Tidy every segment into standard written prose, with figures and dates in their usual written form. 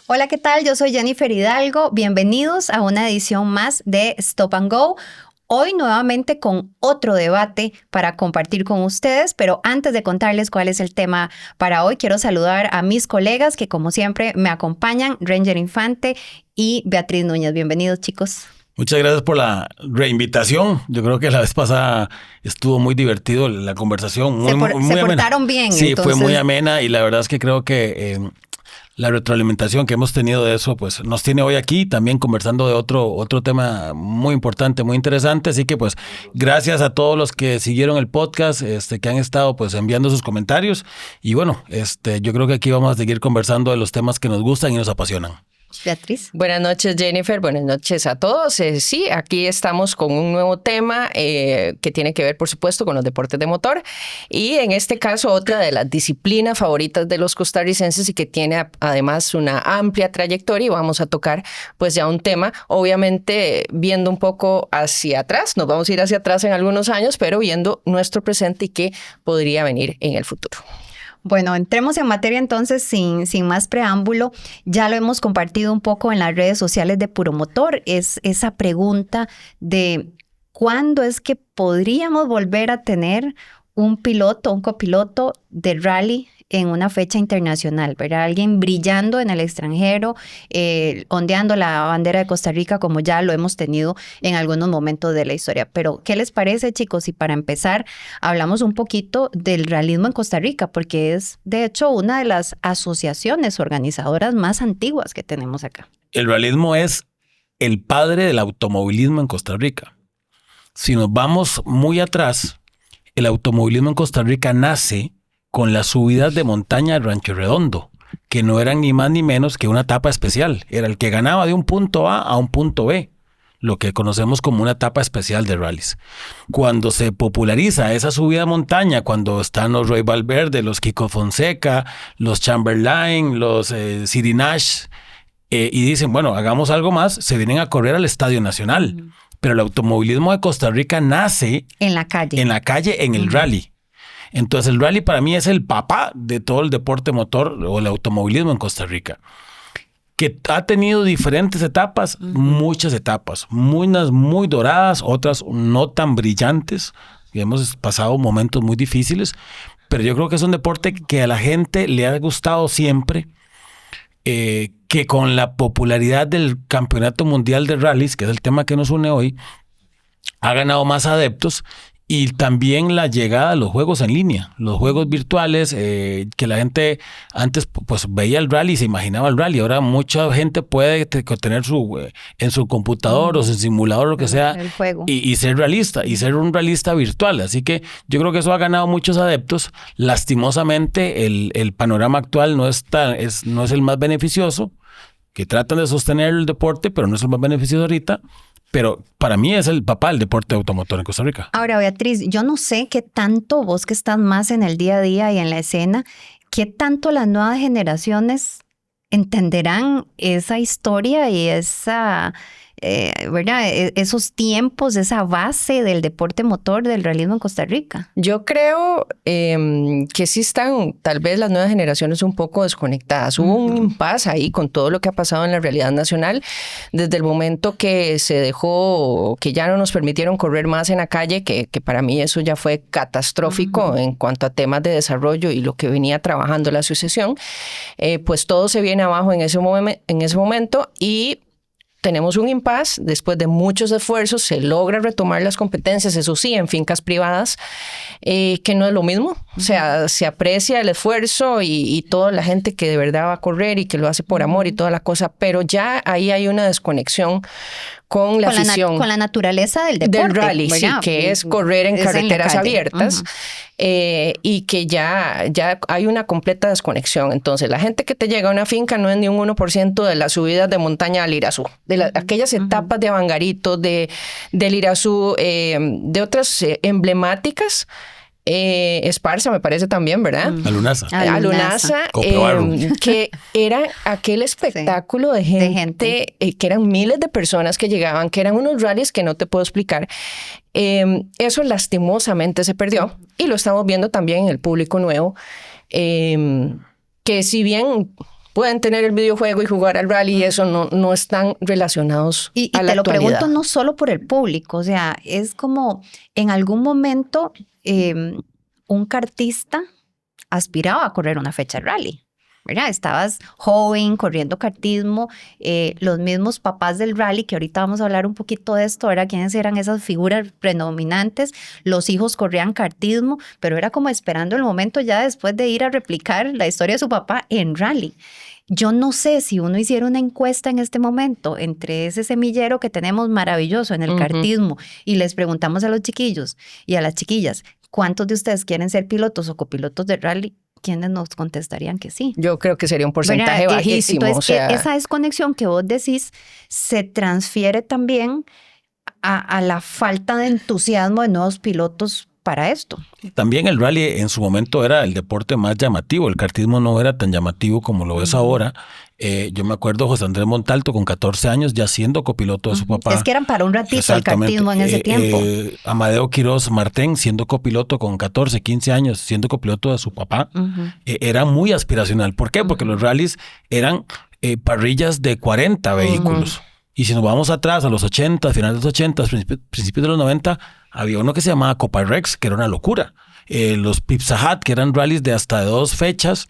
Hola, ¿qué tal? Yo soy Jennifer Hidalgo. Bienvenidos a una edición más de Stop and Go. Hoy nuevamente con otro debate para compartir con ustedes, pero antes de contarles cuál es el tema para hoy, quiero saludar a mis colegas que como siempre me acompañan, Ranger Infante y Beatriz Núñez. Bienvenidos, chicos. Muchas gracias por la reinvitación. Yo creo que la vez pasada estuvo muy divertido la conversación, muy amena. Portaron bien. Sí, entonces... fue muy amena y la verdad es que creo que la retroalimentación que hemos tenido de eso, pues nos tiene hoy aquí también conversando de otro tema muy importante, muy interesante. Así que pues gracias a todos los que siguieron el podcast, que han estado pues enviando sus comentarios y bueno, yo creo que aquí vamos a seguir conversando de los temas que nos gustan y nos apasionan. Beatriz. Buenas noches, Jennifer. Buenas noches a todos. Sí, aquí estamos con un nuevo tema que tiene que ver, por supuesto, con los deportes de motor. Y en este caso, otra de las disciplinas favoritas de los costarricenses y que tiene además una amplia trayectoria. Y vamos a tocar pues ya un tema, obviamente viendo un poco hacia atrás. Nos vamos a ir hacia atrás en algunos años, pero viendo nuestro presente y qué podría venir en el futuro. Bueno, entremos en materia entonces sin más preámbulo. Ya lo hemos compartido un poco en las redes sociales de Puro Motor. Es esa pregunta de cuándo es que podríamos volver a tener un copiloto de rally en una fecha internacional, ¿verdad? Alguien brillando en el extranjero, ondeando la bandera de Costa Rica como ya lo hemos tenido en algunos momentos de la historia. Pero, ¿qué les parece, chicos? Y para empezar, hablamos un poquito del realismo en Costa Rica, porque es, de hecho, una de las asociaciones organizadoras más antiguas que tenemos acá. El realismo es el padre del automovilismo en Costa Rica. Si nos vamos muy atrás, el automovilismo en Costa Rica nace con las subidas de montaña de Rancho Redondo, que no eran ni más ni menos que una etapa especial. Era el que ganaba de un punto A un punto B, lo que conocemos como una etapa especial de rallies. Cuando se populariza esa subida de montaña, cuando están los Roy Valverde, los Kiko Fonseca, los Chamberlain, los Siri Nash, y dicen, bueno, hagamos algo más, se vienen a correr al Estadio Nacional. Pero el automovilismo de Costa Rica nace en la calle, en el rally. Entonces el rally para mí es el papá de todo el deporte motor o el automovilismo en Costa Rica, que ha tenido diferentes etapas, muchas etapas, unas muy doradas, otras no tan brillantes, y hemos pasado momentos muy difíciles, pero yo creo que es un deporte que a la gente le ha gustado siempre, que con la popularidad del Campeonato Mundial de Rallys, que es el tema que nos une hoy, ha ganado más adeptos. Y también la llegada de los juegos en línea, los juegos virtuales, que la gente antes pues veía el rally y se imaginaba el rally. Ahora mucha gente puede tener en su computador o en su simulador, lo que sea, el juego. Y ser realista, y ser un realista virtual. Así que yo creo que eso ha ganado muchos adeptos. Lastimosamente, el panorama actual no es el más beneficioso, que tratan de sostener el deporte, pero no es el más beneficioso ahorita. Pero para mí es el papá del deporte automotor en Costa Rica. Ahora, Beatriz, yo no sé qué tanto vos que estás más en el día a día y en la escena, qué tanto las nuevas generaciones entenderán esa historia y esa, ¿verdad? Esos tiempos, esa base del deporte motor, del realismo en Costa Rica. Yo creo que sí están tal vez las nuevas generaciones un poco desconectadas. Hubo un impasse ahí con todo lo que ha pasado en la realidad nacional desde el momento que se dejó, que ya no nos permitieron correr más en la calle, que para mí eso ya fue catastrófico en cuanto a temas de desarrollo y lo que venía trabajando la asociación. Pues todo se viene abajo en ese momento y tenemos un impasse. Después de muchos esfuerzos se logra retomar las competencias, eso sí, en fincas privadas, que no es lo mismo. O sea, se aprecia el esfuerzo y toda la gente que de verdad va a correr y que lo hace por amor y toda la cosa, pero ya ahí hay una desconexión con la afición. Con la naturaleza del deporte. Del rally, ¿verdad? Sí, que es correr en carreteras abiertas. Y que ya hay una completa desconexión. Entonces, la gente que te llega a una finca no es ni un 1% de las subidas de montaña al Irazú, de aquellas etapas de Avangarito, del Irazú, de otras emblemáticas. Esparza me parece también, ¿verdad? Alunaza. Que era aquel espectáculo de gente. Que eran miles de personas que llegaban, que eran unos rallies que no te puedo explicar. Eso lastimosamente se perdió y lo estamos viendo también en el público nuevo, que si bien pueden tener el videojuego y jugar al rally y eso no están relacionados Y a la te lo actualidad. pregunto no solo por el público, o sea, es como en algún momento un kartista aspiraba a correr una fecha de rally. ¿Verdad? Estabas joven, corriendo kartismo, los mismos papás del rally, que ahorita vamos a hablar un poquito de esto, ¿verdad? ¿Quiénes eran esas figuras predominantes? Los hijos corrían kartismo, pero era como esperando el momento ya después de ir a replicar la historia de su papá en rally. Yo no sé si uno hiciera una encuesta en este momento entre ese semillero que tenemos maravilloso en el kartismo y les preguntamos a los chiquillos y a las chiquillas, ¿cuántos de ustedes quieren ser pilotos o copilotos de rally? ¿Quiénes nos contestarían que sí? Yo creo que sería un porcentaje bajísimo. Entonces, esa desconexión que vos decís se transfiere también a la falta de entusiasmo de nuevos pilotos para esto. También el rally en su momento era el deporte más llamativo. El kartismo no era tan llamativo como lo es ahora. Yo me acuerdo José Andrés Montalto con 14 años ya siendo copiloto de su papá. Es que eran para un ratito el kartismo en ese tiempo. Amadeo Quiroz Martén siendo copiloto con 14, 15 años siendo copiloto de su papá. Era muy aspiracional. ¿Por qué? Porque los rallies eran parrillas de 40 vehículos. Y si nos vamos atrás a los 80, finales de los 80, principios de los 90, había uno que se llamaba Copa Rex, que era una locura. Los Pizza Hut, que eran rallies de hasta 2 fechas,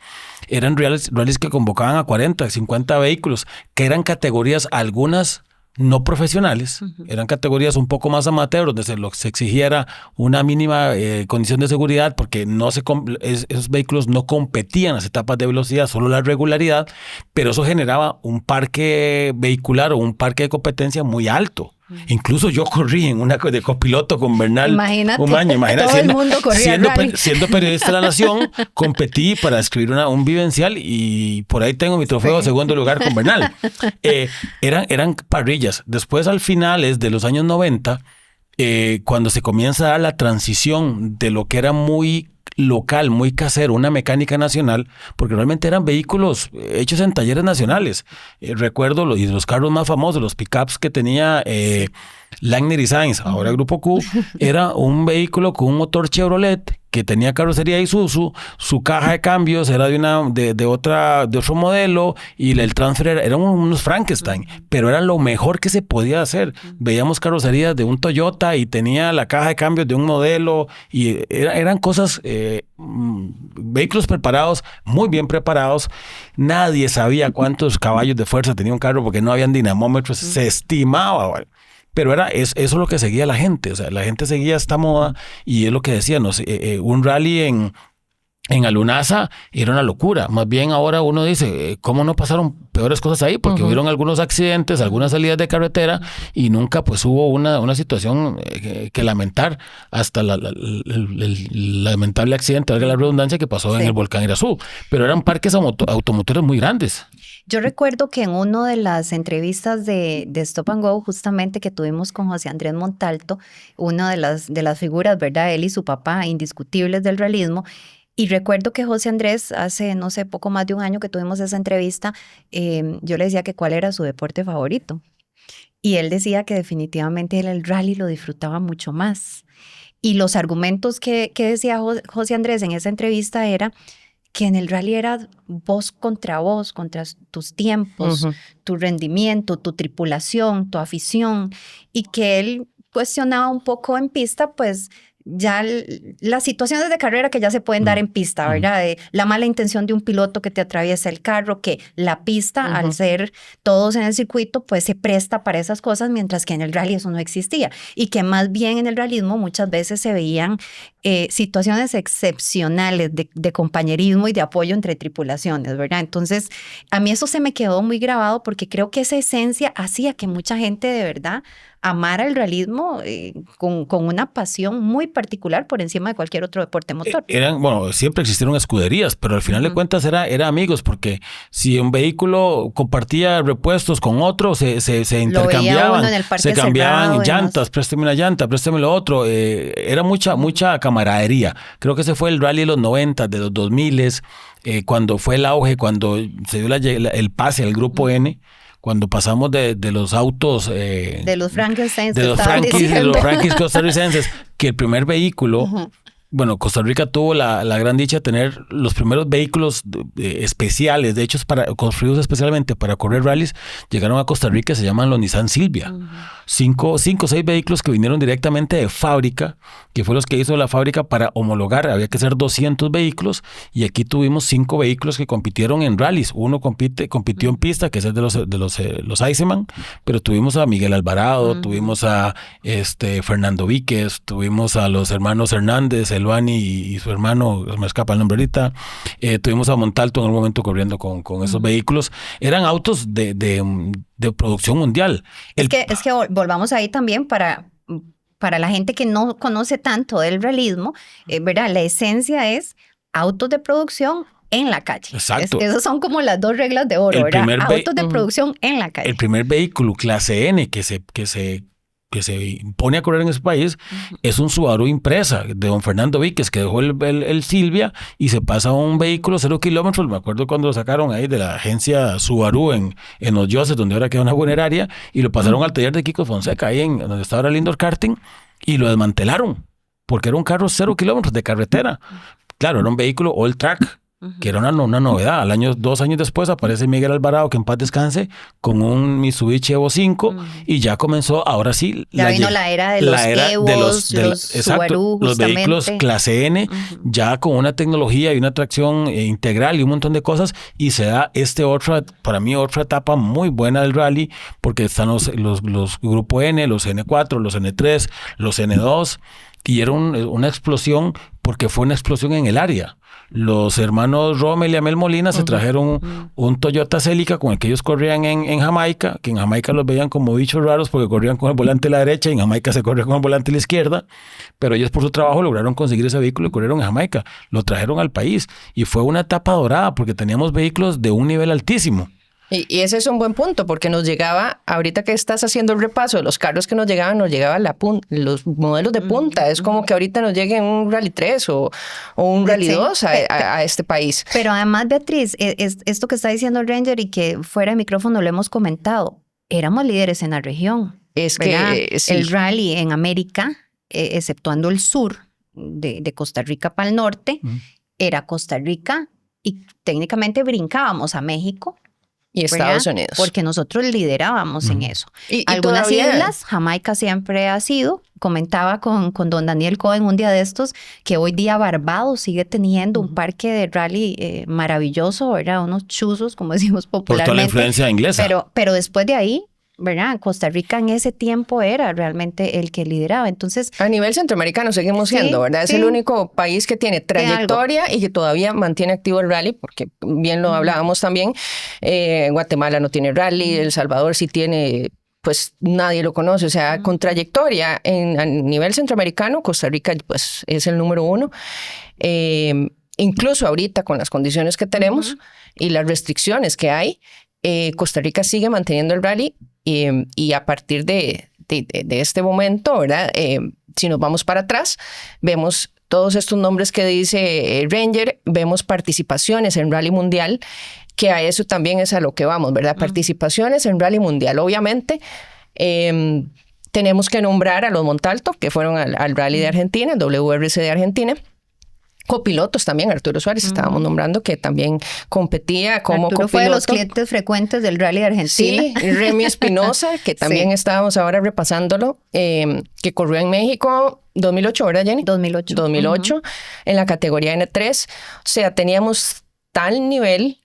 eran rallies que convocaban a 40, 50 vehículos, que eran categorías algunas no profesionales, eran categorías un poco más amateur, donde se exigiera una mínima condición de seguridad, porque esos vehículos no competían en las etapas de velocidad, solo la regularidad, pero eso generaba un parque vehicular o un parque de competencia muy alto. Incluso yo corrí en una de copiloto con Bernal. Imagínate, un año. Imagínate, todo el mundo corría siendo periodista de La Nación, competí para escribir un vivencial y por ahí tengo mi trofeo de segundo lugar con Bernal. Eran parrillas. Después, al finales de los años 90, cuando se comienza a dar la transición de lo que era muy local, muy casero, una mecánica nacional, porque realmente eran vehículos hechos en talleres nacionales. Recuerdo los carros más famosos, los pickups que tenía Langner y Sainz, ahora Grupo Q, era un vehículo con un motor Chevrolet que tenía carrocería Isuzu, su caja de cambios era de otro modelo y el transfer eran unos Frankenstein, pero era lo mejor que se podía hacer. Veíamos carrocerías de un Toyota y tenía la caja de cambios de un modelo y eran cosas, vehículos preparados, muy bien preparados. Nadie sabía cuántos caballos de fuerza tenía un carro porque no habían dinamómetros, se estimaba, ¿vale? Pero eso es lo que seguía la gente, o sea, la gente seguía esta moda y es lo que decíamos, un rally en Alunaza era una locura. Más bien ahora uno dice, ¿cómo no pasaron peores cosas ahí? Porque hubieron algunos accidentes, algunas salidas de carretera y nunca pues hubo una situación que lamentar hasta el lamentable accidente, valga la redundancia, que pasó en el volcán Irazú. Pero eran parques automotores muy grandes. Yo recuerdo que en una de las entrevistas de Stop and Go, justamente que tuvimos con José Andrés Montalto, una de las figuras, ¿verdad? Él y su papá, indiscutibles del realismo. Y recuerdo que José Andrés, hace, no sé, poco más de un año que tuvimos esa entrevista, yo le decía que cuál era su deporte favorito. Y él decía que definitivamente él el rally lo disfrutaba mucho más. Y los argumentos que decía José Andrés en esa entrevista era que en el rally era vos, contra tus tiempos, tu rendimiento, tu tripulación, tu afición, y que él cuestionaba un poco en pista, pues ya las situaciones de carrera que ya se pueden dar en pista, ¿verdad? La mala intención de un piloto que te atraviesa el carro, que la pista, al ser todos en el circuito, pues se presta para esas cosas, mientras que en el rally eso no existía. Y que más bien en el realismo muchas veces se veían situaciones excepcionales de compañerismo y de apoyo entre tripulaciones, ¿verdad? Entonces, a mí eso se me quedó muy grabado porque creo que esa esencia hacía que mucha gente de verdad amara el realismo con una pasión muy particular por encima de cualquier otro deporte motor. Siempre existieron escuderías, pero al final de cuentas era amigos, porque si un vehículo compartía repuestos con otro, se intercambiaban, se cambiaban llantas, préstame una llanta, préstame lo otro. Era mucha camaradería. Creo que ese fue el rally de los 90, de los 2000, cuando fue el auge, cuando se dio el pase al Grupo N. Cuando pasamos de los autos... de los Frankenstein. De los Frankies costarricenses, que el primer vehículo bueno, Costa Rica tuvo la gran dicha de tener los primeros vehículos especiales, de hecho, construidos especialmente para correr rallies, llegaron a Costa Rica, se llaman los Nissan Silvia. 5 o 6 vehículos que vinieron directamente de fábrica, que fue los que hizo la fábrica para homologar, había que ser 200 vehículos, y aquí tuvimos 5 vehículos que compitieron en rallies. Uno compitió en pista, que es el de los Iceman, pero tuvimos a Miguel Alvarado, tuvimos a Fernando Víquez, tuvimos a los hermanos Hernández, Elvani y su hermano, me escapa el nombre ahorita, tuvimos a Montalto en un momento corriendo con esos vehículos. Eran autos de producción mundial. Es que volvamos ahí también para la gente que no conoce tanto del realismo, ¿verdad? La esencia es autos de producción en la calle. Exacto. Esas son como las 2 reglas de oro, ¿verdad? Autos de producción en la calle. El primer vehículo clase N que se pone a correr en ese país es un Subaru Impresa de don Fernando Víquez, que dejó el Silvia y se pasa a un vehículo 0 kilómetros. Me acuerdo cuando lo sacaron ahí de la agencia Subaru en Los Yoses, donde ahora queda una funeraria, y lo pasaron al taller de Kiko Fonseca, ahí donde estaba ahora el indoor karting, y lo desmantelaron porque era un carro 0 kilómetros de carretera. Claro, era un vehículo all track, que era una novedad. 2 años después aparece Miguel Alvarado, que en paz descanse, con un Mitsubishi Evo 5 y ya comenzó, ahora sí. Ya vino la era de los Evos, los Subaru, los vehículos clase N, ya con una tecnología y una tracción integral y un montón de cosas, y se da para mí otra etapa muy buena del rally, porque están los Grupo N, los N4, los N3, los N2, y era una explosión, porque fue una explosión en el área. Los hermanos Rommel y Amel Molina se trajeron un Toyota Celica con el que ellos corrían en Jamaica, que en Jamaica los veían como bichos raros porque corrían con el volante a la derecha y en Jamaica se corría con el volante a la izquierda, pero ellos por su trabajo lograron conseguir ese vehículo y corrieron en Jamaica. Lo trajeron al país y fue una etapa dorada porque teníamos vehículos de un nivel altísimo. Y ese es un buen punto, porque nos llegaba, ahorita que estás haciendo el repaso de los carros que nos llegaban los modelos de punta. Es como que ahorita nos llegue un Rally 3 o un Rally 2 a este país. Pero además, Beatriz, esto que está diciendo el Ranger y que fuera de micrófono lo hemos comentado, éramos líderes en la región. Es que sí. El rally en América, exceptuando el sur de Costa Rica para el norte, era Costa Rica y técnicamente brincábamos a México y Estados Unidos. Porque nosotros liderábamos en eso. Y algunas islas, Jamaica siempre ha sido. Comentaba con don Daniel Cohen un día de estos que hoy día Barbados sigue teniendo un parque de rally maravilloso, ¿verdad? Unos chuzos, como decimos popularmente. Por toda la influencia inglesa. Pero después de ahí, ¿verdad? Costa Rica en ese tiempo era realmente el que lideraba. Entonces, a nivel centroamericano seguimos siendo, ¿verdad? Es el único país que tiene trayectoria y que todavía mantiene activo el rally, porque bien lo hablábamos también. Guatemala no tiene rally, El Salvador sí tiene, pues nadie lo conoce. O sea, con trayectoria a nivel centroamericano, Costa Rica pues es el número 1. Incluso ahorita con las condiciones que tenemos y las restricciones que hay, Costa Rica sigue manteniendo el rally. Y a partir de este momento, ¿verdad? Si nos vamos para atrás, vemos todos estos nombres que dice Ranger, vemos participaciones en Rally Mundial, que a eso también es a lo que vamos, ¿verdad? Participaciones en Rally Mundial. Obviamente, tenemos que nombrar a los Montalto, que fueron al Rally de Argentina, el WRC de Argentina. Copilotos también, Arturo Suárez, estábamos nombrando, que también competía como Arturo copiloto. Fue de los clientes frecuentes del Rally de Argentina. Sí, Remy Espinosa, que también estábamos ahora repasándolo, que corrió en México 2008, ¿verdad, Jenny? 2008, en la categoría N3. O sea, teníamos tal nivel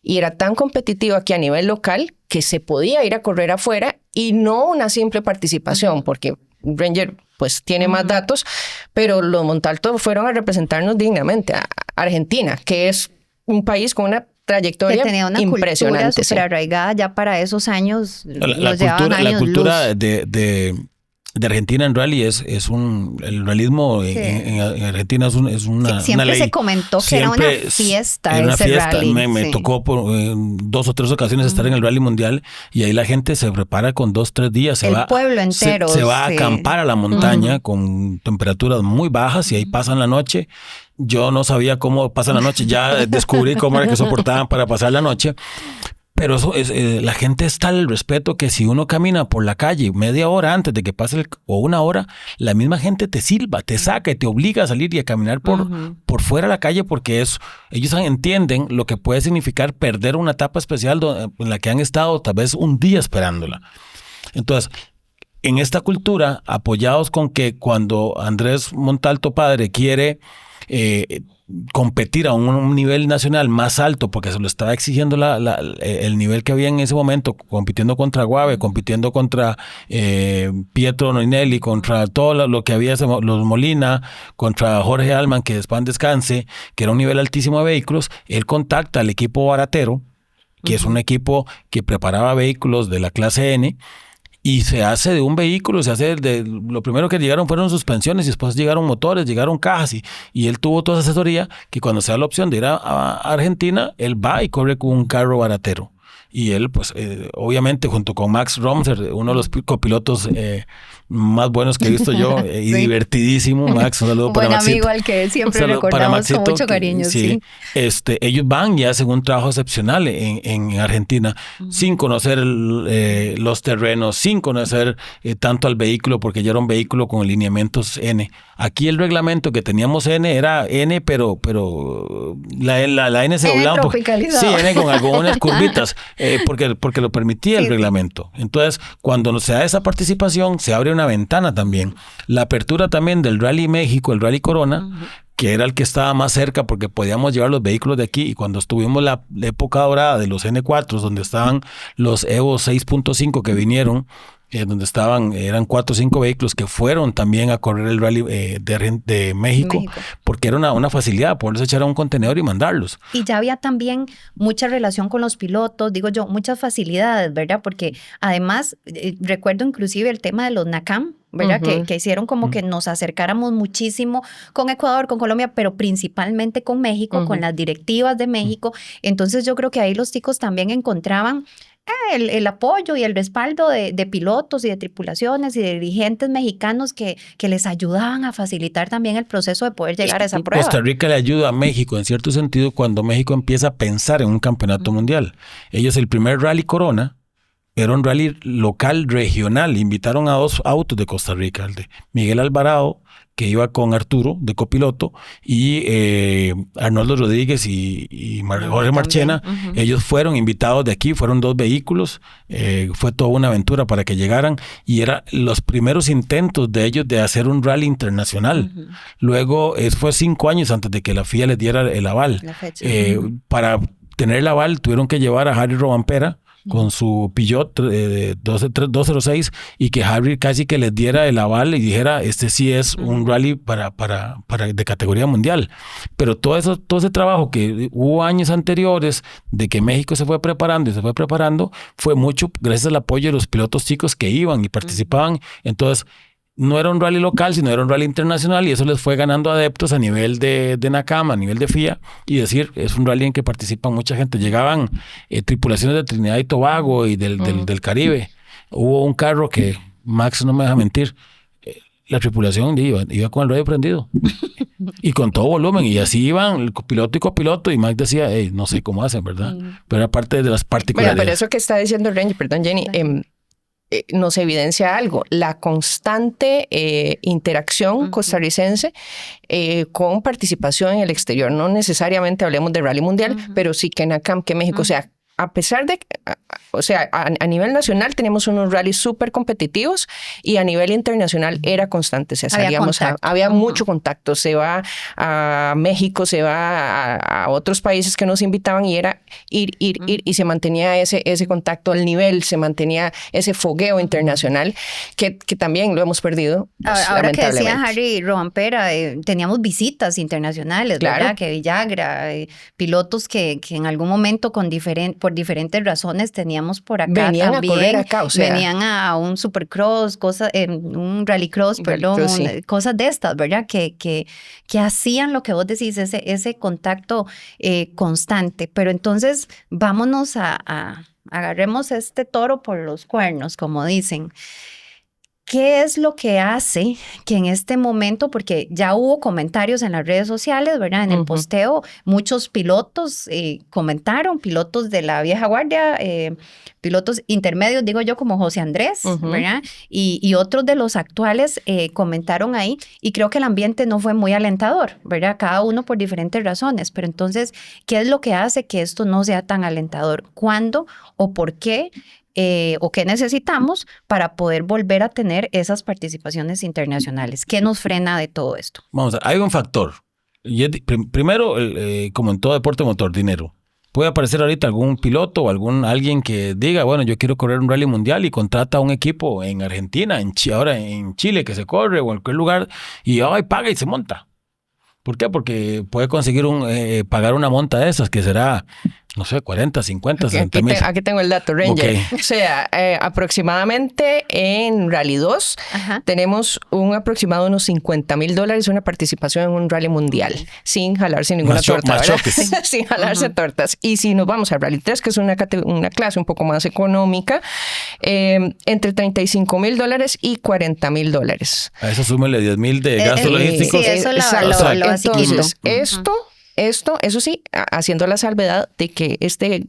y era tan competitivo aquí a nivel local que se podía ir a correr afuera y no una simple participación, porque Ranger pues tiene más datos, pero los Montalto fueron a representarnos dignamente a Argentina, que es un país con una trayectoria que tenía una impresionante. Cultura súper arraigada ya para esos años. La cultura de Argentina en rally el realismo en Argentina es una siempre ley. Se comentó que era una fiesta. Era una ese fiesta. Rally. Me tocó por 2 o 3 ocasiones estar en el Rally Mundial y ahí la gente se prepara con 2 o 3 días. Pueblo entero. Se va a acampar a la montaña con temperaturas muy bajas y ahí pasan la noche. Yo no sabía cómo pasan la noche, ya descubrí cómo era que soportaban para pasar la noche. Pero eso es, la gente es tal el respeto que si uno camina por la calle media hora antes de que pase o una hora, la misma gente te silba, te saca y te obliga a salir y a caminar por fuera de la calle porque ellos entienden lo que puede significar perder una etapa especial en la que han estado tal vez un día esperándola. Entonces, en esta cultura, apoyados con que cuando Andrés Montalto padre quiere competir a un nivel nacional más alto porque se lo estaba exigiendo el nivel que había en ese momento, compitiendo contra Guave, compitiendo contra Pietro Noinelli, contra todo lo que había, los Molina, contra Jorge Alman, que después descanse, que era un nivel altísimo de vehículos. Él contacta al equipo Baratero, que es un equipo que preparaba vehículos de la clase N, y se hace de un vehículo, lo primero que llegaron fueron suspensiones y después llegaron motores, llegaron cajas y él tuvo toda esa asesoría que cuando se da la opción de ir a Argentina, él va y corre con un carro Baratero. Y él, pues, obviamente, junto con Max Romser, uno de los copilotos más buenos que he visto yo, y sí, divertidísimo, Max, un saludo para Maxito. Buen amigo al que siempre recordamos con mucho cariño, sí. Ellos van y hacen un trabajo excepcional en Argentina, sin conocer los terrenos, sin conocer tanto al vehículo, porque ya era un vehículo con lineamientos N. Aquí el reglamento que teníamos N era N, pero la N se doblaba un poco. Sí, N con algunas curvitas, porque lo permitía el reglamento. Entonces, cuando se da esa participación, se abre una ventana también. La apertura también del Rally México, el Rally Corona, que era el que estaba más cerca porque podíamos llevar los vehículos de aquí, y cuando estuvimos la época dorada de los N4, donde estaban los Evo 6.5 que vinieron, donde eran 4 o 5 vehículos que fueron también a correr el rally de México, porque era una facilidad poderlos echar a un contenedor y mandarlos. Y ya había también mucha relación con los pilotos, digo yo, muchas facilidades, ¿verdad? Porque además, recuerdo inclusive el tema de los NACAM, ¿verdad? Que hicieron como que nos acercáramos muchísimo con Ecuador, con Colombia, pero principalmente con México, con las directivas de México. Entonces yo creo que ahí los chicos también encontraban el apoyo y el respaldo de pilotos y de tripulaciones y de dirigentes mexicanos que les ayudaban a facilitar también el proceso de poder llegar a esa prueba. Costa Rica le ayuda a México en cierto sentido cuando México empieza a pensar en un campeonato mundial. Ellos, el primer Rally Corona era un rally local regional. Invitaron a 2 autos de Costa Rica, el de Miguel Alvarado, que iba con Arturo de copiloto, y Arnoldo Rodríguez y Jorge Marchena. Ellos fueron invitados de aquí, fueron 2 vehículos, fue toda una aventura para que llegaran, y eran los primeros intentos de ellos de hacer un rally internacional. Luego, fue 5 años antes de que la FIA les diera el aval. Para tener el aval tuvieron que llevar a Harry Robampera con su Peugeot 206, y que Harry casi que les diera el aval y dijera, este sí es un rally para de categoría mundial. Pero todo ese trabajo que hubo años anteriores de que México se fue preparando, fue mucho gracias al apoyo de los pilotos chicos que iban y participaban. Entonces, no era un rally local, sino era un rally internacional, y eso les fue ganando adeptos a nivel de NACAM, a nivel de FIA, y decir, es un rally en que participa mucha gente. Llegaban tripulaciones de Trinidad y Tobago y del Caribe. Hubo un carro que, Max no me deja mentir, la tripulación iba con el radio prendido y con todo volumen, y así iban el piloto y copiloto, y Max decía, no sé cómo hacen, ¿verdad? Pero era parte de las particularidades. Bueno, pero eso que está diciendo Jenny, nos evidencia algo, la constante interacción costarricense con participación en el exterior. No necesariamente hablemos de Rally Mundial, pero sí que NACAM, que México, o sea, a pesar de, a nivel nacional tenemos unos rallies súper competitivos, y a nivel internacional era constante. O sea, había mucho contacto. Se va a México, se va a otros países que nos invitaban, y era ir, y se mantenía ese contacto al nivel, se mantenía ese fogueo internacional que también lo hemos perdido. Pues, ahora que decía Harry Robampera, teníamos visitas internacionales, ¿verdad? Que Villagra, pilotos que en algún momento por diferentes razones teníamos por acá venían también. A correr acá, o sea, venían a un supercross, un rallycross, cosas de estas, ¿verdad? Que hacían lo que vos decís, ese contacto constante. Pero entonces vámonos agarremos este toro por los cuernos, como dicen. ¿qué es lo que hace que en este momento, porque ya hubo comentarios en las redes sociales, ¿verdad? En el posteo, muchos pilotos comentaron, pilotos de la vieja guardia, pilotos intermedios, digo yo, como José Andrés, ¿verdad? Y otros de los actuales comentaron ahí, y creo que el ambiente no fue muy alentador, ¿verdad? Cada uno por diferentes razones, pero entonces, ¿qué es lo que hace que esto no sea tan alentador? ¿Cuándo o por qué? O qué necesitamos para poder volver a tener esas participaciones internacionales. ¿Qué nos frena de todo esto? Vamos a ver, hay un factor. Primero, como en todo deporte motor, dinero. Puede aparecer ahorita algún piloto o alguien que diga, bueno, yo quiero correr un rally mundial y contrata a un equipo en Argentina, ahora en Chile que se corre o en cualquier lugar y paga y se monta. ¿Por qué? Porque puede conseguir pagar una monta de esas que será, no sé, 40, 50, 60 mil. Aquí tengo el dato, Ranger. Okay. O sea, aproximadamente en Rally 2 tenemos un aproximado de unos $50,000 una participación en un rally mundial, sin jalarse ninguna torta, ¿verdad? Sin jalarse tortas. Y si nos vamos a Rally 3, que es una clase un poco más económica, entre $35,000 y $40,000. A eso súmele 10,000 de gastos logísticos. Sí, eso lo entonces, esto, eso sí, haciendo la salvedad de que este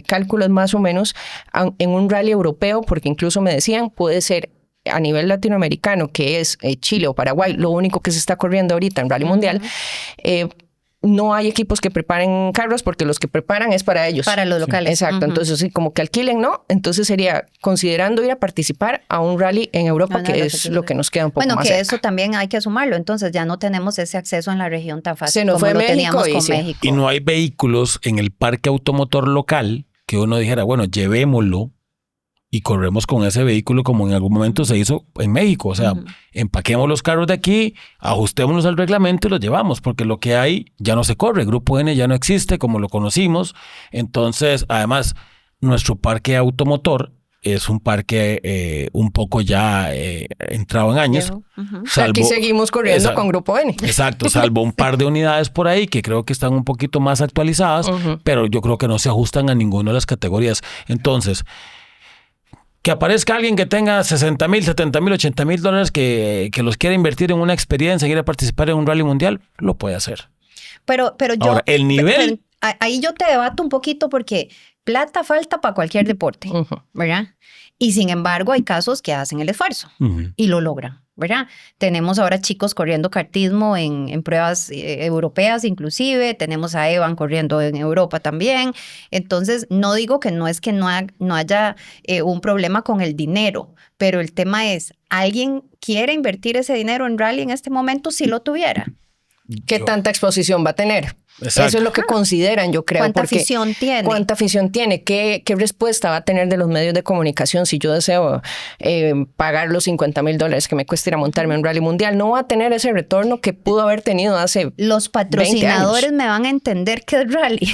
cálculo es más o menos en un rally europeo, porque incluso me decían, puede ser a nivel latinoamericano, que es Chile o Paraguay, lo único que se está corriendo ahorita en rally mundial, no hay equipos que preparen carros porque los que preparan es para ellos. Para los locales. Exacto. Entonces, sí, como que alquilen, ¿no? Entonces sería considerando ir a participar a un rally en Europa, que es lo que nos queda un poco más cerca. Eso también hay que sumarlo. Entonces ya no tenemos ese acceso en la región tan fácil como lo teníamos con México. Y no hay vehículos en el parque automotor local que uno dijera, bueno, llevémoslo y corremos con ese vehículo como en algún momento se hizo en México. O sea, empaquemos los carros de aquí, ajustémonos al reglamento y los llevamos, porque lo que hay ya no se corre. Grupo N ya no existe como lo conocimos. Entonces, además, nuestro parque automotor es un parque un poco ya entrado en años. Salvo, aquí seguimos corriendo con Grupo N. Exacto, salvo un par de unidades por ahí que creo que están un poquito más actualizadas, pero yo creo que no se ajustan a ninguna de las categorías. Entonces, que aparezca alguien que tenga $60,000, $70,000, $80,000 que los quiera invertir en una experiencia, en ir a participar en un rally mundial, lo puede hacer. Pero yo... Ahora, el nivel... ahí yo te debato un poquito porque plata falta para cualquier deporte, ¿verdad? Y sin embargo hay casos que hacen el esfuerzo y lo logran, ¿verdad? Tenemos ahora chicos corriendo kartismo en pruebas europeas inclusive, tenemos a Evan corriendo en Europa también. Entonces, no digo que no es que no haya un problema con el dinero, pero el tema es, ¿alguien quiere invertir ese dinero en rally en este momento si lo tuviera? ¿Qué tanta exposición va a pagar? Exacto. Eso es lo que consideran, yo creo. ¿Cuánta afición tiene? ¿Cuánta afición tiene? ¿Qué respuesta va a tener de los medios de comunicación si yo deseo pagar los $50,000 que me cuesta ir a montarme en un rally mundial? No va a tener ese retorno que pudo haber tenido hace Los patrocinadores me van a entender qué es rally.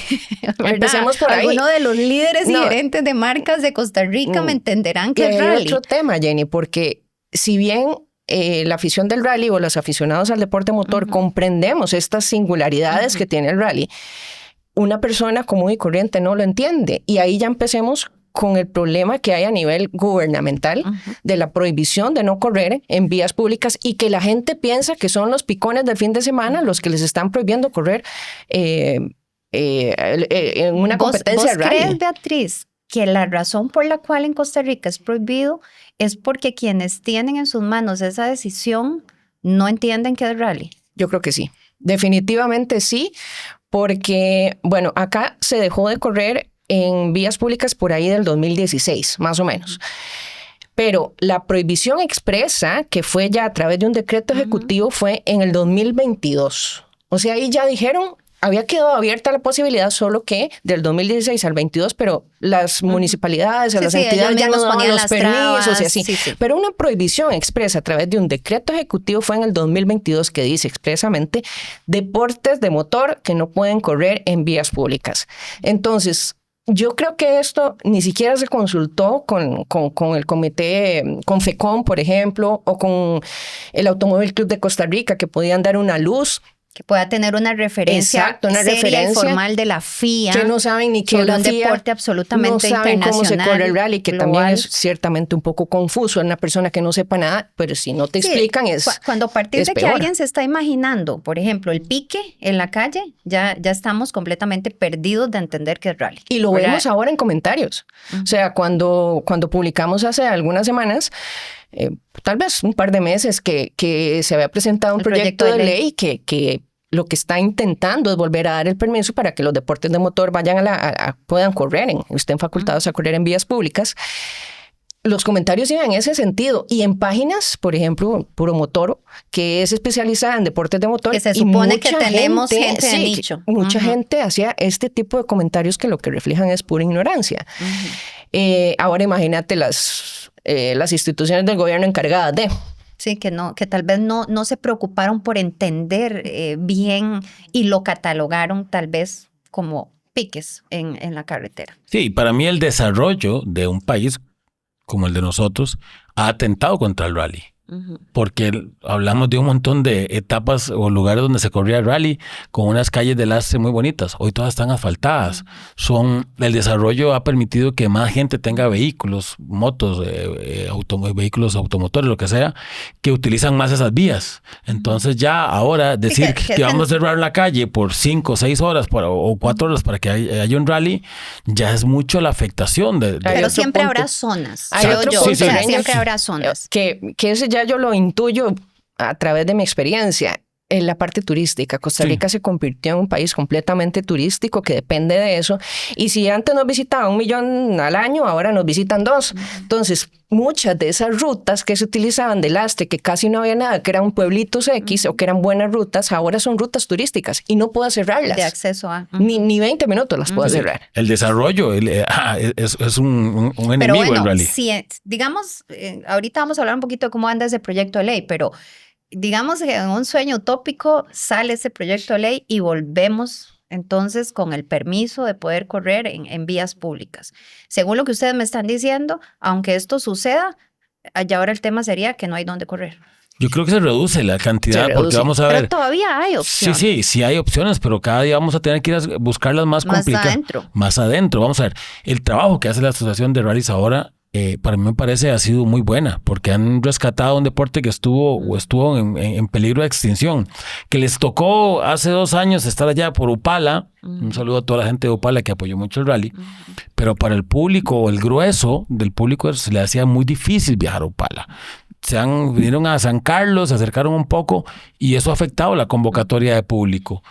Empecemos por ahí. Algunos de los líderes y gerentes de marcas de Costa Rica me entenderán qué es rally. Hay otro tema, Jenny, porque si bien la afición del rally o los aficionados al deporte motor comprendemos estas singularidades que tiene el rally, una persona común y corriente no lo entiende. Y ahí ya empecemos con el problema que hay a nivel gubernamental de la prohibición de no correr en vías públicas y que la gente piensa que son los picones del fin de semana los que les están prohibiendo correr en una competencia de rally. ¿Vos crees, Beatriz, que la razón por la cual en Costa Rica es prohibido es porque quienes tienen en sus manos esa decisión no entienden qué es rally? Yo creo que sí. Definitivamente sí, porque, bueno, acá se dejó de correr en vías públicas por ahí del 2016, más o menos. Pero la prohibición expresa, que fue ya a través de un decreto ejecutivo, fue en el 2022. O sea, ahí ya dijeron, había quedado abierta la posibilidad, solo que del 2016 al 22, pero las municipalidades, las entidades ya no daban los permisos y así. Pero una prohibición expresa a través de un decreto ejecutivo fue en el 2022 que dice expresamente deportes de motor que no pueden correr en vías públicas. Entonces, yo creo que esto ni siquiera se consultó con el comité, con FECOM, por ejemplo, o con el Automóvil Club de Costa Rica, que podían dar una luz Que pueda tener una referencia Exacto, una seria referencia y formal de la FIA. Que no saben ni qué es sobre la un FIA, deporte absolutamente no saben internacional. cómo se corre el rally, que global. también es ciertamente un poco confuso. Una persona que no sepa nada, pero si no te explican Cuando a partir es de que peor. alguien se está imaginando, por ejemplo, el pique en la calle, ya estamos completamente perdidos de entender qué es rally. Y lo ¿verdad? vemos ahora en comentarios. O sea, cuando publicamos hace algunas semanas, tal vez un par de meses, que se había presentado un El proyecto de ley que lo que está intentando es volver a dar el permiso para que los deportes de motor vayan puedan correr, estén facultados a correr en vías públicas. Los comentarios iban en ese sentido. Y en páginas, por ejemplo, Puro Motoro, que es especializada en deportes de motor. Que se supone que tenemos gente de nicho. Mucha gente hacía este tipo de comentarios que lo que reflejan es pura ignorancia. Ahora imagínate las instituciones del gobierno encargadas de... Sí, que tal vez no se preocuparon por entender bien y lo catalogaron tal vez como piques en la carretera. Sí, para mí el desarrollo de un país como el de nosotros ha atentado contra el rally. Porque hablamos de un montón de etapas o lugares donde se corría el rally con unas calles de lastre muy bonitas. Hoy todas están asfaltadas. El desarrollo ha permitido que más gente tenga vehículos, motos, vehículos automotores, lo que sea, que utilizan más esas vías. Entonces ya ahora decir que vamos a cerrar la calle por 5 o 6 horas o 4 horas para que haya un rally, ya es mucho la afectación. Pero siempre habrá zonas. Siempre habrá zonas. Que ese ya yo lo intuyo a través de mi experiencia. En la parte turística, Costa Rica se convirtió en un país completamente turístico que depende de eso. Y si antes nos visitaban 1 millón al año, ahora nos visitan 2. Entonces, muchas de esas rutas que se utilizaban de lastre, que casi no había nada, que eran pueblitos X o que eran buenas rutas, ahora son rutas turísticas y no puedo cerrarlas. De acceso a... Ni 20 minutos las puedo cerrar. El desarrollo es un enemigo pero bueno, del rally. Si, digamos, ahorita vamos a hablar un poquito de cómo anda ese proyecto de ley, pero digamos que en un sueño utópico sale ese proyecto de ley y volvemos entonces con el permiso de poder correr en vías públicas. Según lo que ustedes me están diciendo, aunque esto suceda, allá ahora el tema sería que no hay dónde correr. Yo creo que se reduce la cantidad porque vamos a ver. Pero todavía hay opciones. Sí hay opciones, pero cada día vamos a tener que ir a buscarlas más complicadas. Más adentro. Vamos a ver, el trabajo que hace la Asociación de Rallys ahora, para mí me parece ha sido muy buena, porque han rescatado un deporte que estuvo en peligro de extinción, que les tocó hace 2 años estar allá por Upala. Un saludo a toda la gente de Upala que apoyó mucho el rally, pero para el público, el grueso del público, se le hacía muy difícil viajar a Upala. Vinieron a San Carlos, se acercaron un poco y eso ha afectado la convocatoria de público.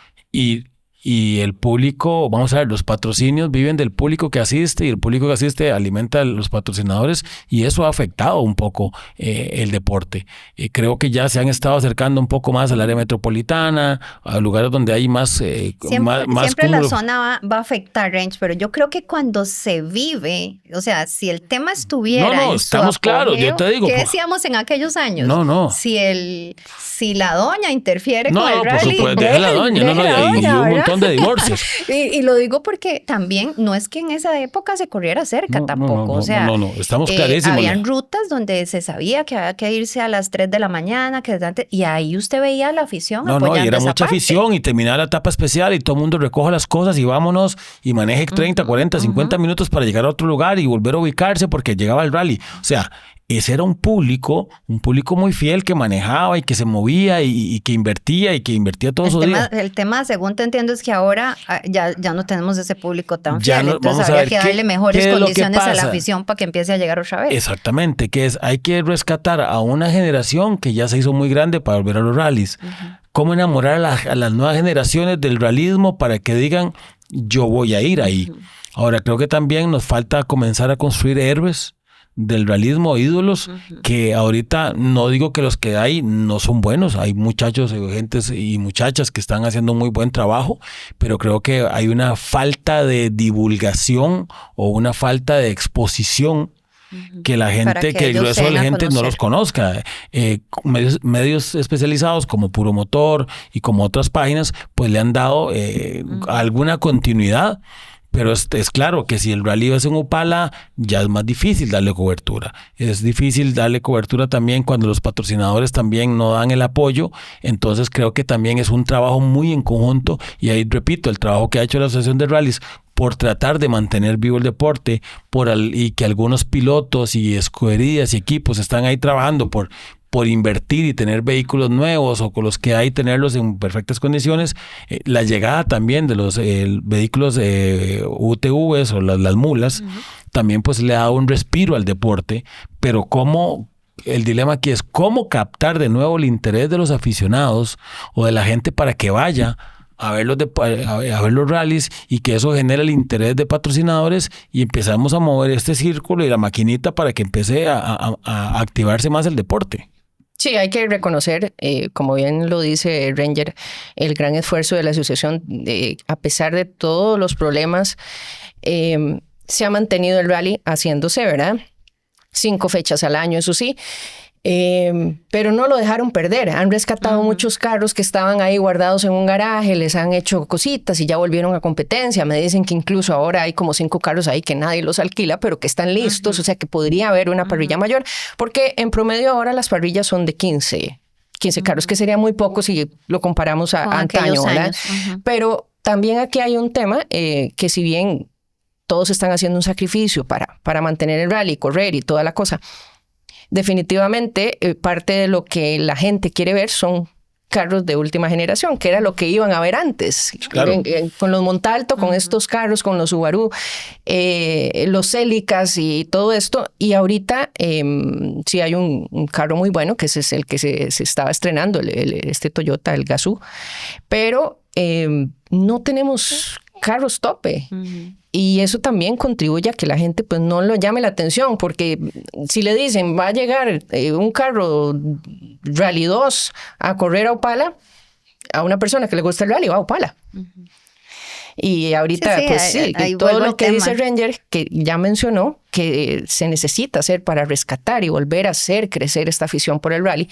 Y el público, vamos a ver, los patrocinios viven del público que asiste y el público que asiste alimenta a los patrocinadores y eso ha afectado un poco el deporte. Creo que ya se han estado acercando un poco más al área metropolitana, a lugares donde hay más... siempre la zona va a afectar, Range, pero yo creo que cuando se vive, o sea, si el tema estuviera No, estamos claros, yo te digo. ¿Qué decíamos en aquellos años? No. Si la doña interfiere con el rally. Por supuesto, deja la doña, y un montón de divorcios. y lo digo porque también no es que en esa época se corriera cerca tampoco. O sea, estamos clarísimos. Habían rutas donde se sabía que había que irse a las 3 de la mañana, y ahí usted veía la afición apoyando y era esa mucha parte. afición y terminaba la etapa especial y todo el mundo recoge las cosas y vámonos y maneje 30, 40, 50 minutos para llegar a otro lugar y volver a ubicarse porque llegaba el rally. O sea, ese era un público muy fiel que manejaba y que se movía y que invertía todos sus días. El tema, según te entiendo, es que ahora ya no tenemos ese público tan fiel. Entonces habría que darle mejores condiciones a la afición para que empiece a llegar otra vez. Exactamente, hay que rescatar a una generación que ya se hizo muy grande para volver a los rallies. Cómo enamorar a las nuevas generaciones del realismo para que digan, yo voy a ir ahí. Ahora, creo que también nos falta comenzar a construir héroes del realismo, ídolos, que ahorita no digo que los que hay no son buenos, hay muchachos, gentes y muchachas que están haciendo un muy buen trabajo, pero creo que hay una falta de divulgación o una falta de exposición que la gente, que el grueso de la gente no los conozca. Medios especializados como Puro Motor y como otras páginas, pues le han dado alguna continuidad, Pero es claro que si el rally es en Upala, ya es más difícil darle cobertura. Es difícil darle cobertura también cuando los patrocinadores también no dan el apoyo. Entonces creo que también es un trabajo muy en conjunto. Y ahí repito, el trabajo que ha hecho la Asociación de Rallys por tratar de mantener vivo el deporte, y que algunos pilotos y escuderías y equipos están ahí trabajando por invertir y tener vehículos nuevos o con los que hay tenerlos en perfectas condiciones. La llegada también de los vehículos UTVs o las mulas, también pues le da un respiro al deporte, pero el dilema aquí es cómo captar de nuevo el interés de los aficionados o de la gente para que vaya a ver los rallies y que eso genere el interés de patrocinadores y empezamos a mover este círculo y la maquinita para que empiece a activarse más el deporte. Sí, hay que reconocer, como bien lo dice Ranger, el gran esfuerzo de la asociación. A pesar de todos los problemas, se ha mantenido el rally haciéndose, ¿verdad? 5 fechas al año, eso sí. Pero no lo dejaron perder. Han rescatado muchos carros que estaban ahí guardados en un garaje, les han hecho cositas y ya volvieron a competencia. Me dicen que incluso ahora hay como 5 carros ahí que nadie los alquila, pero que están listos, o sea que podría haber una parrilla mayor, porque en promedio ahora las parrillas son de 15 carros, que sería muy poco si lo comparamos a antaño, ¿verdad? Pero también aquí hay un tema que si bien todos están haciendo un sacrificio para mantener el rally, correr y toda la cosa, definitivamente parte de lo que la gente quiere ver son carros de última generación, que era lo que iban a ver antes. Claro. Con los Montalto, con estos carros, con los Subaru, los Celicas y todo esto. Y ahorita sí hay un carro muy bueno, que ese es el que se estaba estrenando, este Toyota, el Gazoo. Pero no tenemos carros tope. Y eso también contribuye a que la gente pues no lo llame la atención, porque si le dicen va a llegar un carro Rally 2 a correr a Upala, a una persona que le gusta el rally va a Upala. Y ahorita ahí todo lo que tema. dice Ranger, que ya mencionó, que se necesita hacer para rescatar y volver a hacer crecer esta afición por el rally,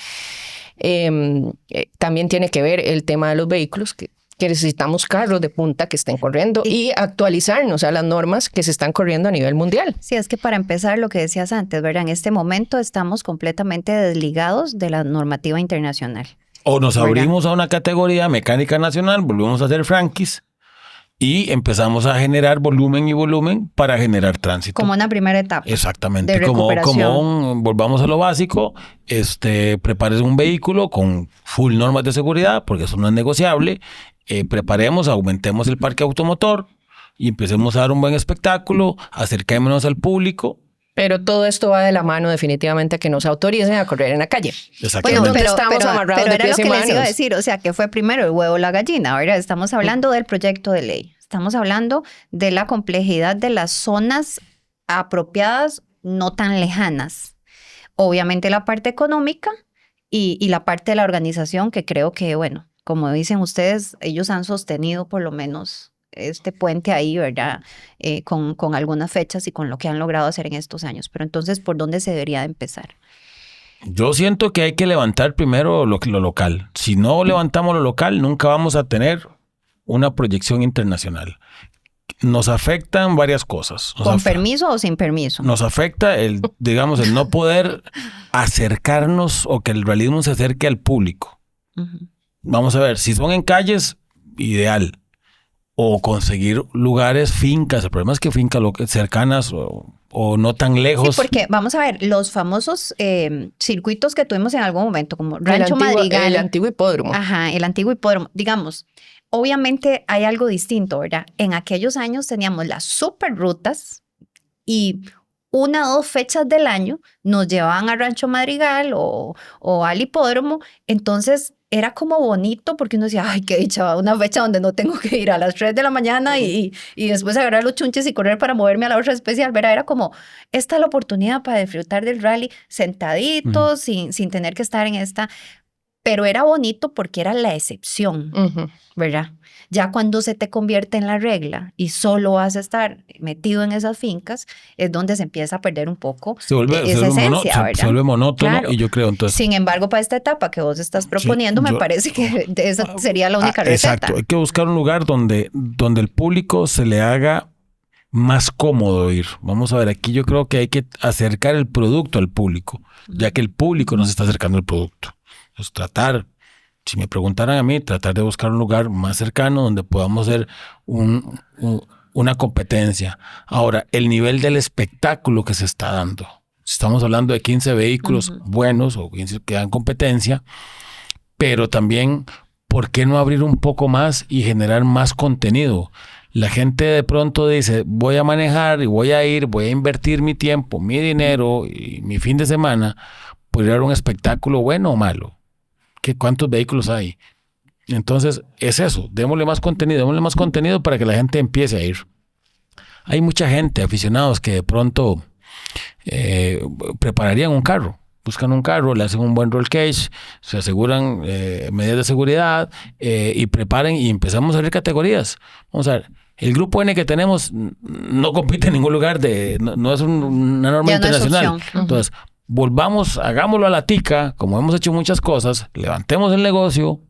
también tiene que ver el tema de los vehículos, que necesitamos carros de punta que estén corriendo y actualizarnos a las normas que se están corriendo a nivel mundial. Sí, es que para empezar lo que decías antes, ¿verdad? En este momento estamos completamente desligados de la normativa internacional. O nos abrimos a una categoría mecánica nacional, volvemos a hacer franquis y empezamos a generar volumen para generar tránsito. Como una primera etapa. Exactamente. De recuperación. Volvamos a lo básico, prepares un vehículo con full normas de seguridad, porque eso no es negociable. Aumentemos el parque automotor y empecemos a dar un buen espectáculo, acerquémonos al público. Pero todo esto va de la mano definitivamente a que nos autoricen a correr en la calle. Exactamente. Bueno, pero estamos amarrados de era pies lo y que les iba a manos. decir, o sea, que fue primero el huevo o la gallina, ¿verdad? Estamos hablando del proyecto de ley, estamos hablando de la complejidad de las zonas apropiadas no tan lejanas. Obviamente la parte económica y la parte de la organización, que creo que, bueno, como dicen ustedes, ellos han sostenido por lo menos este puente ahí, ¿verdad? Con algunas fechas y con lo que han logrado hacer en estos años. Pero entonces, ¿por dónde se debería de empezar? Yo siento que hay que levantar primero lo local. Si no levantamos lo local, nunca vamos a tener una proyección internacional. Nos afectan varias cosas. ¿Con permiso o sin permiso? Nos afecta el no poder acercarnos o que el realismo se acerque al público. Vamos a ver, si son en calles, ideal. O conseguir lugares, fincas. El problema es que fincas cercanas o no tan lejos. Sí, porque vamos a ver, los famosos circuitos que tuvimos en algún momento, como Rancho Madrigal. El antiguo hipódromo. Ajá, el antiguo hipódromo. Digamos, obviamente hay algo distinto, ¿verdad? En aquellos años teníamos las super rutas y 1 o 2 fechas del año nos llevaban a Rancho Madrigal o al hipódromo. Entonces era como bonito porque uno decía, ay, qué dicha, una fecha donde no tengo que ir a las 3 de la mañana y después agarrar los chunches y correr para moverme a la otra especial, ¿verdad? Era como, esta es la oportunidad para disfrutar del rally sentaditos, sin tener que estar en esta... Pero era bonito porque era la excepción, ¿verdad? Ya cuando se te convierte en la regla y solo vas a estar metido en esas fincas, es donde se empieza a perder un poco esa esencia, ¿verdad? Se vuelve monótono, claro. Y yo creo entonces... Sin embargo, para esta etapa que vos estás proponiendo, me parece que esa sería la única receta. Exacto, hay que buscar un lugar donde el público se le haga más cómodo ir. Vamos a ver, aquí yo creo que hay que acercar el producto al público, ya que el público nos está acercando el producto. Entonces, tratar, si me preguntaran a mí, tratar de buscar un lugar más cercano donde podamos hacer una competencia. Ahora, el nivel del espectáculo que se está dando. Estamos hablando de 15 vehículos buenos o 15 que dan competencia, pero también, ¿por qué no abrir un poco más y generar más contenido? La gente de pronto dice, voy a manejar y voy a invertir mi tiempo, mi dinero y mi fin de semana por ir a un espectáculo bueno o malo. ¿Cuántos vehículos hay? Entonces, es eso, démosle más contenido para que la gente empiece a ir. Hay mucha gente, aficionados, que de pronto prepararían un carro. Buscan un carro, le hacen un buen roll cage, se aseguran medidas de seguridad y preparen y empezamos a ver categorías. Vamos a ver, el grupo N que tenemos no compite en ningún lugar, no es una norma internacional. Entonces, hagámoslo a la tica, como hemos hecho muchas cosas, levantemos el negocio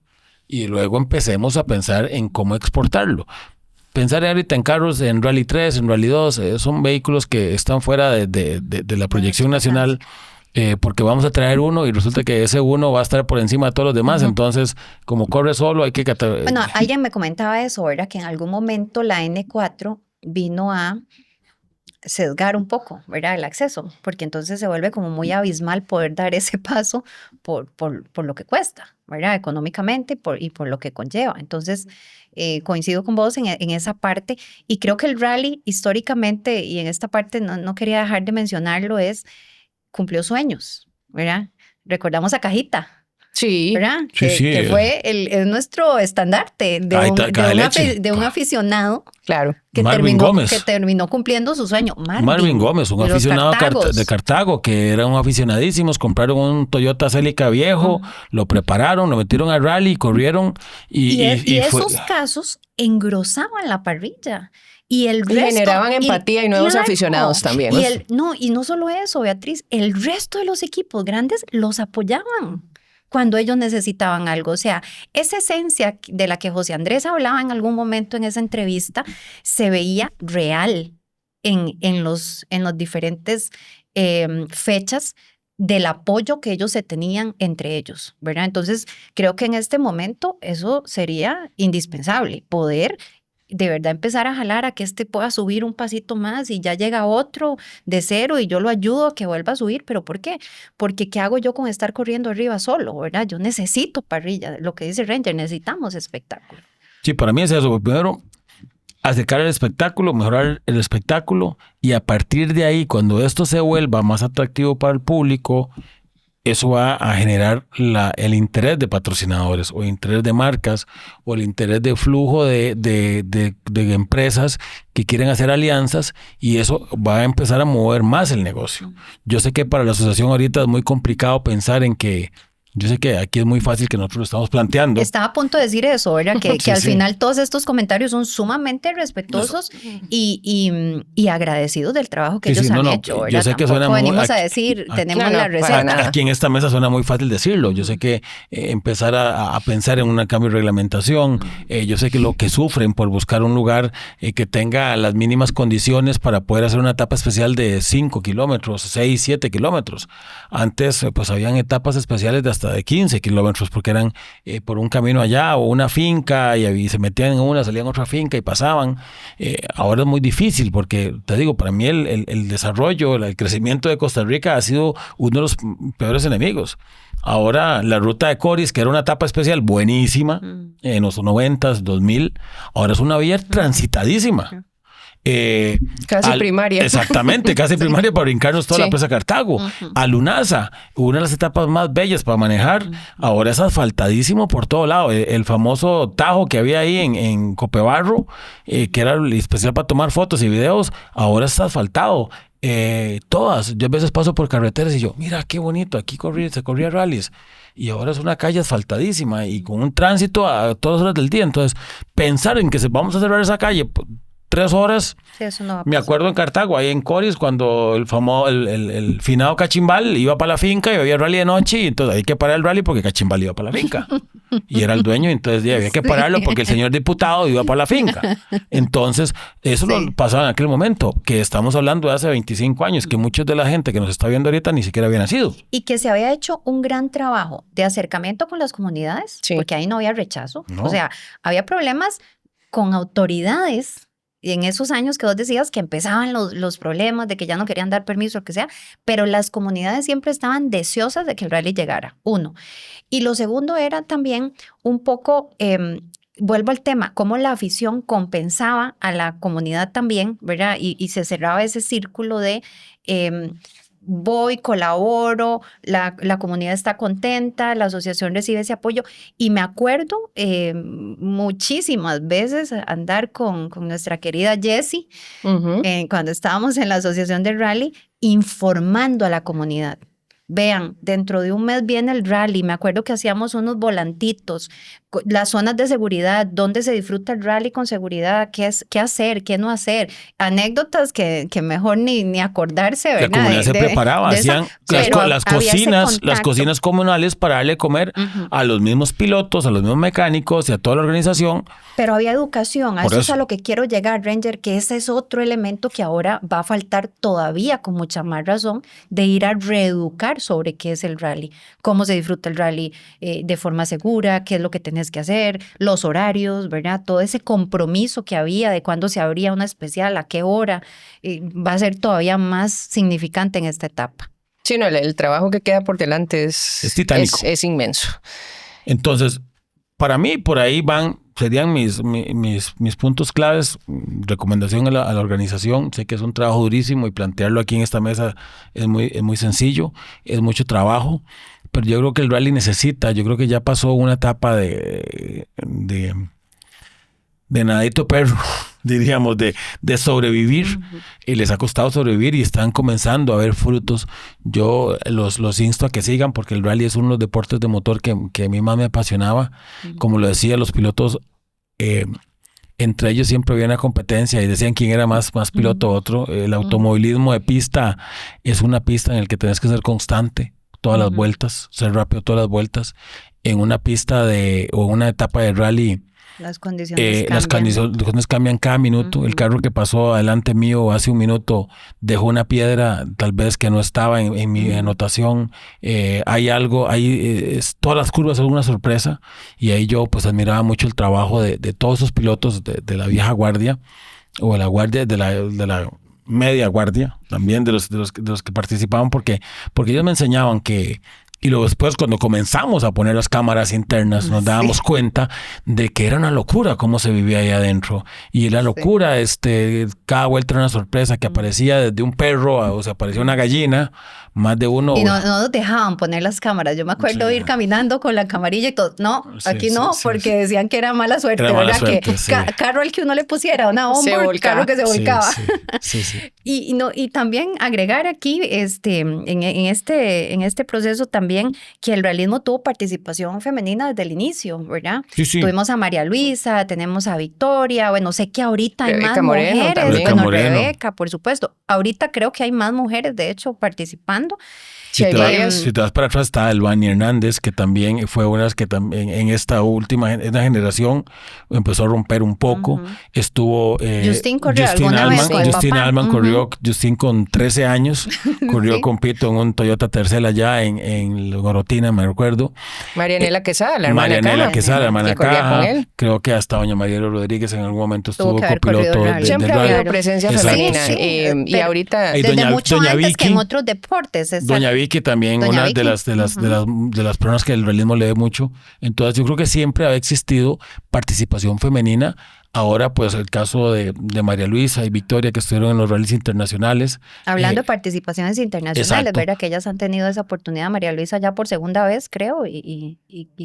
y luego empecemos a pensar en cómo exportarlo. Pensar ahorita en carros en Rally 3, en Rally 2, son vehículos que están fuera de la proyección nacional. Porque vamos a traer uno y resulta que ese uno va a estar por encima de todos los demás. Entonces, como corre solo, hay que... Bueno, alguien me comentaba eso, ¿verdad? Que en algún momento la N4 vino a sesgar un poco, ¿verdad? El acceso, porque entonces se vuelve como muy abismal poder dar ese paso por lo que cuesta, ¿verdad? Económicamente y por lo que conlleva. Entonces, coincido con vos en esa parte y creo que el rally históricamente, y en esta parte no quería dejar de mencionarlo, cumplió sueños, ¿verdad? Recordamos a Cajita. Sí. ¿Verdad? Sí, que fue es nuestro estandarte de un aficionado. Claro. Que terminó cumpliendo su sueño. Marvin Gómez, un aficionado de Cartago, que eran aficionadísimos, compraron un Toyota Celica viejo, lo prepararon, lo metieron al rally, corrieron. Y esos casos engrosaban la parrilla. Y generaban empatía y nuevos aficionados también. Y no solo eso, Beatriz, el resto de los equipos grandes los apoyaban cuando ellos necesitaban algo. O sea, esa esencia de la que José Andrés hablaba en algún momento en esa entrevista se veía real en los diferentes fechas del apoyo que ellos se tenían entre ellos, ¿verdad? Entonces, creo que en este momento eso sería indispensable, poder de verdad empezar a jalar a que pueda subir un pasito más y ya llega otro de cero y yo lo ayudo a que vuelva a subir. ¿Pero por qué? Porque ¿qué hago yo con estar corriendo arriba solo, verdad? Yo necesito parrilla, lo que dice Ranger, necesitamos espectáculo. Sí, para mí es eso. Primero, acercar el espectáculo, mejorar el espectáculo y a partir de ahí, cuando esto se vuelva más atractivo para el público, eso va a generar el interés de patrocinadores o interés de marcas o el interés de flujo de empresas que quieren hacer alianzas y eso va a empezar a mover más el negocio. Yo sé que para la asociación ahorita es muy complicado pensar en que... Yo sé que aquí es muy fácil que nosotros lo estamos planteando. Estaba a punto de decir eso, ¿verdad? Que al final todos estos comentarios son sumamente respetuosos y agradecidos del trabajo que ellos han hecho, ¿verdad? Yo sé que suena muy... venimos a decir, tenemos la receta. Aquí en esta mesa suena muy fácil decirlo. Yo sé que empezar a pensar en un cambio de reglamentación, yo sé que lo que sufren por buscar un lugar que tenga las mínimas condiciones para poder hacer una etapa especial de 5 kilómetros, 6, 7 kilómetros. Antes, pues habían etapas especiales de hasta de 15 kilómetros porque eran por un camino allá o una finca y se metían en una, salían a otra finca y pasaban. Ahora es muy difícil porque, te digo, para mí el desarrollo, el crecimiento de Costa Rica ha sido uno de los peores enemigos. Ahora la ruta de Coris, que era una etapa especial buenísima en los 90s, 2000, ahora es una vía transitadísima. Casi primaria. Exactamente, casi primaria para brincarnos toda la presa Cartago. A Lunaza, una de las etapas más bellas para manejar, ahora es asfaltadísimo por todo lado. El famoso tajo que había ahí en Copebarro, que era especial para tomar fotos y videos, ahora está asfaltado. Todas, yo a veces paso por carreteras y yo, mira qué bonito, aquí se corría rallies y ahora es una calle asfaltadísima y con un tránsito a todas horas del día. Entonces, pensar en que vamos a cerrar esa calle, 3 horas. Sí, eso no va a Me pasar. acuerdo en Cartago, ahí en Coris, cuando el finado Cachimbal iba para la finca y había rally de noche, y entonces hay que parar el rally porque Cachimbal iba para la finca. Y era el dueño, y entonces ya había que pararlo porque el señor diputado iba para la finca. Entonces, eso lo pasaba en aquel momento, que estamos hablando de hace 25 años, que mucha de la gente que nos está viendo ahorita ni siquiera había nacido. Y que se había hecho un gran trabajo de acercamiento con las comunidades, Sí. porque ahí no había rechazo. No. O sea, había problemas con autoridades. Y en esos años que vos decías que empezaban los problemas de que ya no querían dar permiso o lo que sea, pero las comunidades siempre estaban deseosas de que el rally llegara, uno. Y lo segundo era también un poco, vuelvo al tema, cómo la afición compensaba a la comunidad también, ¿verdad? Y se cerraba ese círculo de voy, colaboro, la comunidad está contenta, la asociación recibe ese apoyo. Y me acuerdo muchísimas veces andar con nuestra querida Jessie, Ujú. cuando estábamos en la asociación de rally, informando a la comunidad. Vean, dentro de un mes viene el rally. Me acuerdo que hacíamos unos volantitos, las zonas de seguridad, dónde se disfruta el rally con seguridad, qué hacer, qué no hacer. Anécdotas que mejor ni acordarse, ¿verdad? La comunidad se preparaba, hacían las cocinas comunales para darle comer a los mismos pilotos, a los mismos mecánicos y a toda la organización. Pero había educación, a Por eso es eso. a lo que quiero llegar, Ranger, que ese es otro elemento que ahora va a faltar todavía con mucha más razón de ir a reeducar sobre qué es el rally, cómo se disfruta el rally de forma segura, qué es lo que tenés que hacer, los horarios, ¿verdad? Todo ese compromiso que había de cuándo se abría una especial, a qué hora, va a ser todavía más significante en esta etapa. Sí, no, el trabajo que queda por delante es titánico. Es inmenso. Entonces, para mí, por ahí serían mis puntos claves. Recomendación a la organización. Sé que es un trabajo durísimo y plantearlo aquí en esta mesa es muy sencillo, es mucho trabajo, pero yo creo que el rally yo creo que ya pasó una etapa de nadito perro, diríamos, de sobrevivir, y les ha costado sobrevivir y están comenzando a ver frutos. Yo los insto a que sigan, porque el rally es uno de los deportes de motor que a mí más me apasionaba. Como lo decía, los pilotos, entre ellos siempre había una competencia y decían quién era más piloto otro. El automovilismo de pista es una pista en la que tenés que ser constante todas las vueltas, ser rápido todas las vueltas. En una pista o una etapa de rally, las condiciones cambian cada minuto. El carro que pasó adelante mío hace un minuto dejó una piedra tal vez que no estaba en mi anotación. Hay algo, todas las curvas son una sorpresa, y ahí yo pues admiraba mucho el trabajo de todos esos pilotos de la vieja guardia, o la guardia de la media guardia, también de los que participaban, porque ellos me enseñaban que. Y luego después, cuando comenzamos a poner las cámaras internas, nos dábamos cuenta de que era una locura cómo se vivía ahí adentro. Y la locura, cada vuelta era una sorpresa, que aparecía desde un perro, o sea, aparecía una gallina, más de uno. Y no nos dejaban poner las cámaras. Yo me acuerdo ir caminando con la camarilla y todo. No, aquí no, porque decían que era mala suerte. Era mala suerte, que carro al que uno le pusiera, una onboard, carro que se volcaba. Sí. Y también agregar aquí, en este proceso también, que el realismo tuvo participación femenina desde el inicio, ¿verdad? Sí. Tuvimos a María Luisa, tenemos a Victoria, bueno, sé que ahorita hay Rebeca más Moreno, mujeres, también. Rebeca, por supuesto. Ahorita creo que hay más mujeres, de hecho, participando. Si te vas para atrás, está Elvani Hernández, que también fue una de las que también en esta última generación empezó a romper un poco. Estuvo Justin corrió alguna vez con el Justin papá. Allman corrió, Justin con 13 años, corrió con Pito en un Toyota Tercel allá en Gorotina, me recuerdo. Marianela Quesada, la hermana Marianela Quesada, la hermana que corría con él. Creo que hasta doña Mariela Rodríguez en algún momento estuvo copiloto. Siempre ha habido presencia femenina. Y ahorita... Desde mucho antes que en otros deportes. Doña Vicky también, una de las personas que el realismo lee mucho. Entonces yo creo que siempre ha existido participación femenina. Ahora, pues, el caso de María Luisa y Victoria, que estuvieron en los rallies internacionales. Hablando de participaciones internacionales, exacto. ¿verdad? Que ellas han tenido esa oportunidad. María Luisa ya por segunda vez, creo, y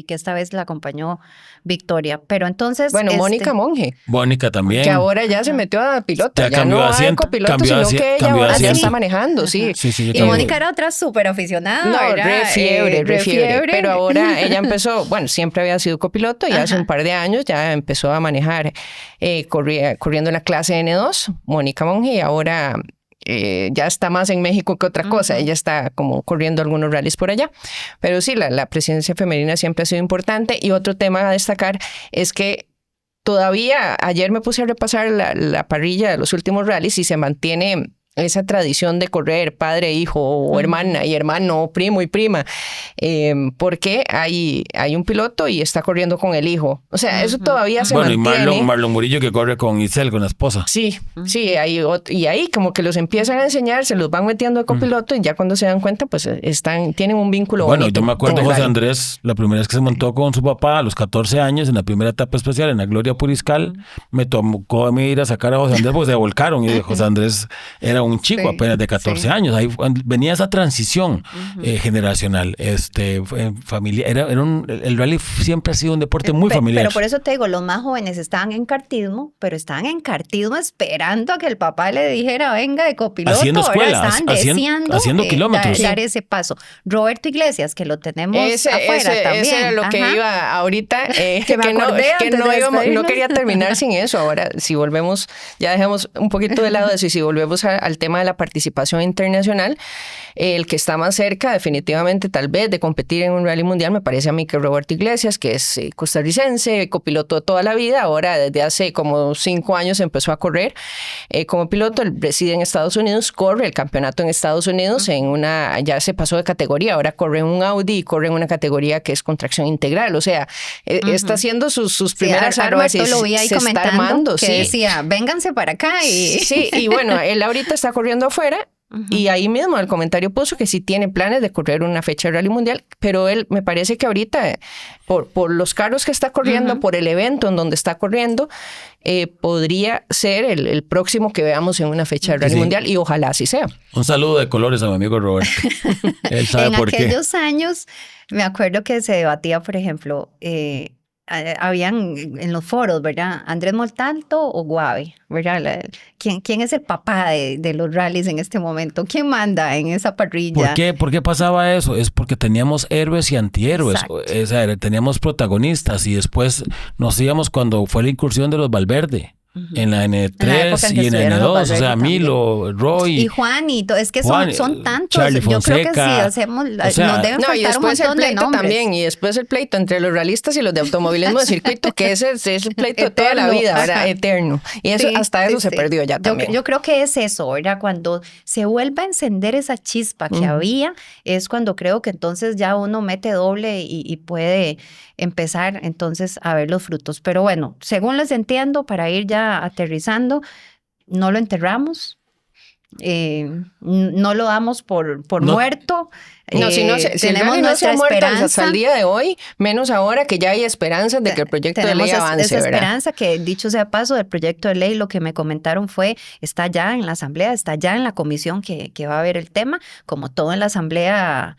que esta vez la acompañó Victoria. Pero entonces... Bueno, Mónica Monge. Mónica también. Que ahora ya se metió a piloto. Ya cambió no de asiento, va de copiloto, sino que ella ahora ya está manejando, sí. Y Mónica era otra súper aficionada, no, ¿verdad? Re fiebre. Pero ahora ella empezó, bueno, siempre había sido copiloto y hace un par de años ya empezó a manejar. corriendo en la clase N2, Mónica Monge, y ahora ya está más en México que otra cosa. Ella está como corriendo algunos rallies por allá. Pero sí, la presidencia femenina siempre ha sido importante. Y otro tema a destacar es que todavía, ayer me puse a repasar la parrilla de los últimos rallies y se mantiene esa tradición de correr padre, hijo, o hermana y hermano, primo y prima, porque hay un piloto y está corriendo con el hijo. O sea, eso todavía se mantiene. Y Marlon Murillo que corre con Isel, con la esposa. Sí, sí, y ahí como que los empiezan a enseñar, se los van metiendo de copiloto y ya cuando se dan cuenta, pues tienen un vínculo bonito. Yo me acuerdo José Andrés, la primera vez que se montó con su papá a los 14 años en la primera etapa especial en la Gloria Puriscal, me tocó a mí ir a sacar a José Andrés porque se volcaron y José Andrés era un chico apenas de 14 años. Ahí venía esa transición generacional, familia. El rally siempre ha sido un deporte muy familiar. Pero por eso te digo, los más jóvenes estaban en kartismo, pero estaban en kartismo esperando a que el papá le dijera, venga de copiloto. Haciendo escuela, haciendo kilómetros. Dar ese paso. Roberto Iglesias, que lo tenemos afuera también. Ese era lo que iba ahorita, no quería terminar sin eso. Ahora, si volvemos, ya dejemos un poquito de lado eso, y si volvemos al tema de la participación internacional, el que está más cerca definitivamente tal vez de competir en un rally mundial me parece a mí que Roberto Iglesias, que es costarricense, copiloto de toda la vida, ahora desde hace como 5 años empezó a correr como piloto, él reside en Estados Unidos, corre el campeonato en Estados Unidos, ya se pasó de categoría, ahora corre en un Audi y corre en una categoría que es con tracción integral, o sea, está haciendo sus primeras armas y lo vi ahí se está armando. Que decía, vénganse para acá. Sí, y bueno, él ahorita está corriendo afuera. Y ahí mismo el comentario puso que sí tiene planes de correr una fecha de rally mundial, pero él me parece que ahorita, por los carros que está corriendo, por el evento en donde está corriendo, podría ser el próximo que veamos en una fecha de rally mundial, y ojalá así sea. Un saludo de colores a mi amigo Roberto. Él sabe por qué. En aquellos años, me acuerdo que se debatía, por ejemplo, habían en los foros, ¿verdad? Andrés Moltalto o Guave, ¿verdad? ¿Quién es el papá de los rallies en este momento? ¿Quién manda en esa parrilla? ¿Por qué pasaba eso? Es porque teníamos héroes y antihéroes. O sea, teníamos protagonistas y después nos íbamos cuando fue la incursión de los Valverde. En la N3 y en la N2, o sea, Milo, Roy. Y Juan, y todo. Es que son tantos. Charlie Fonseca, yo creo que sí, hacemos, nos deben faltar un montón de nombres. También, y después el pleito entre los realistas y los de automovilismo de circuito, que ese es el pleito de toda la vida, ¿verdad? Eterno. Y eso, hasta eso se perdió ya también. Yo creo que es eso, ¿verdad? Cuando se vuelva a encender esa chispa que había, es cuando creo que entonces ya uno mete doble y puede empezar entonces a ver los frutos. Pero bueno, según les entiendo, para ir ya aterrizando, no lo enterramos, no lo damos por muerto. No, si tenemos nuestra esperanza hasta el día de hoy, menos ahora que ya hay esperanzas de que el proyecto de ley avance, esa ¿verdad? Esperanza que, dicho sea paso, del proyecto de ley, lo que me comentaron fue, está ya en la asamblea, está ya en la comisión que va a ver el tema, como todo en la asamblea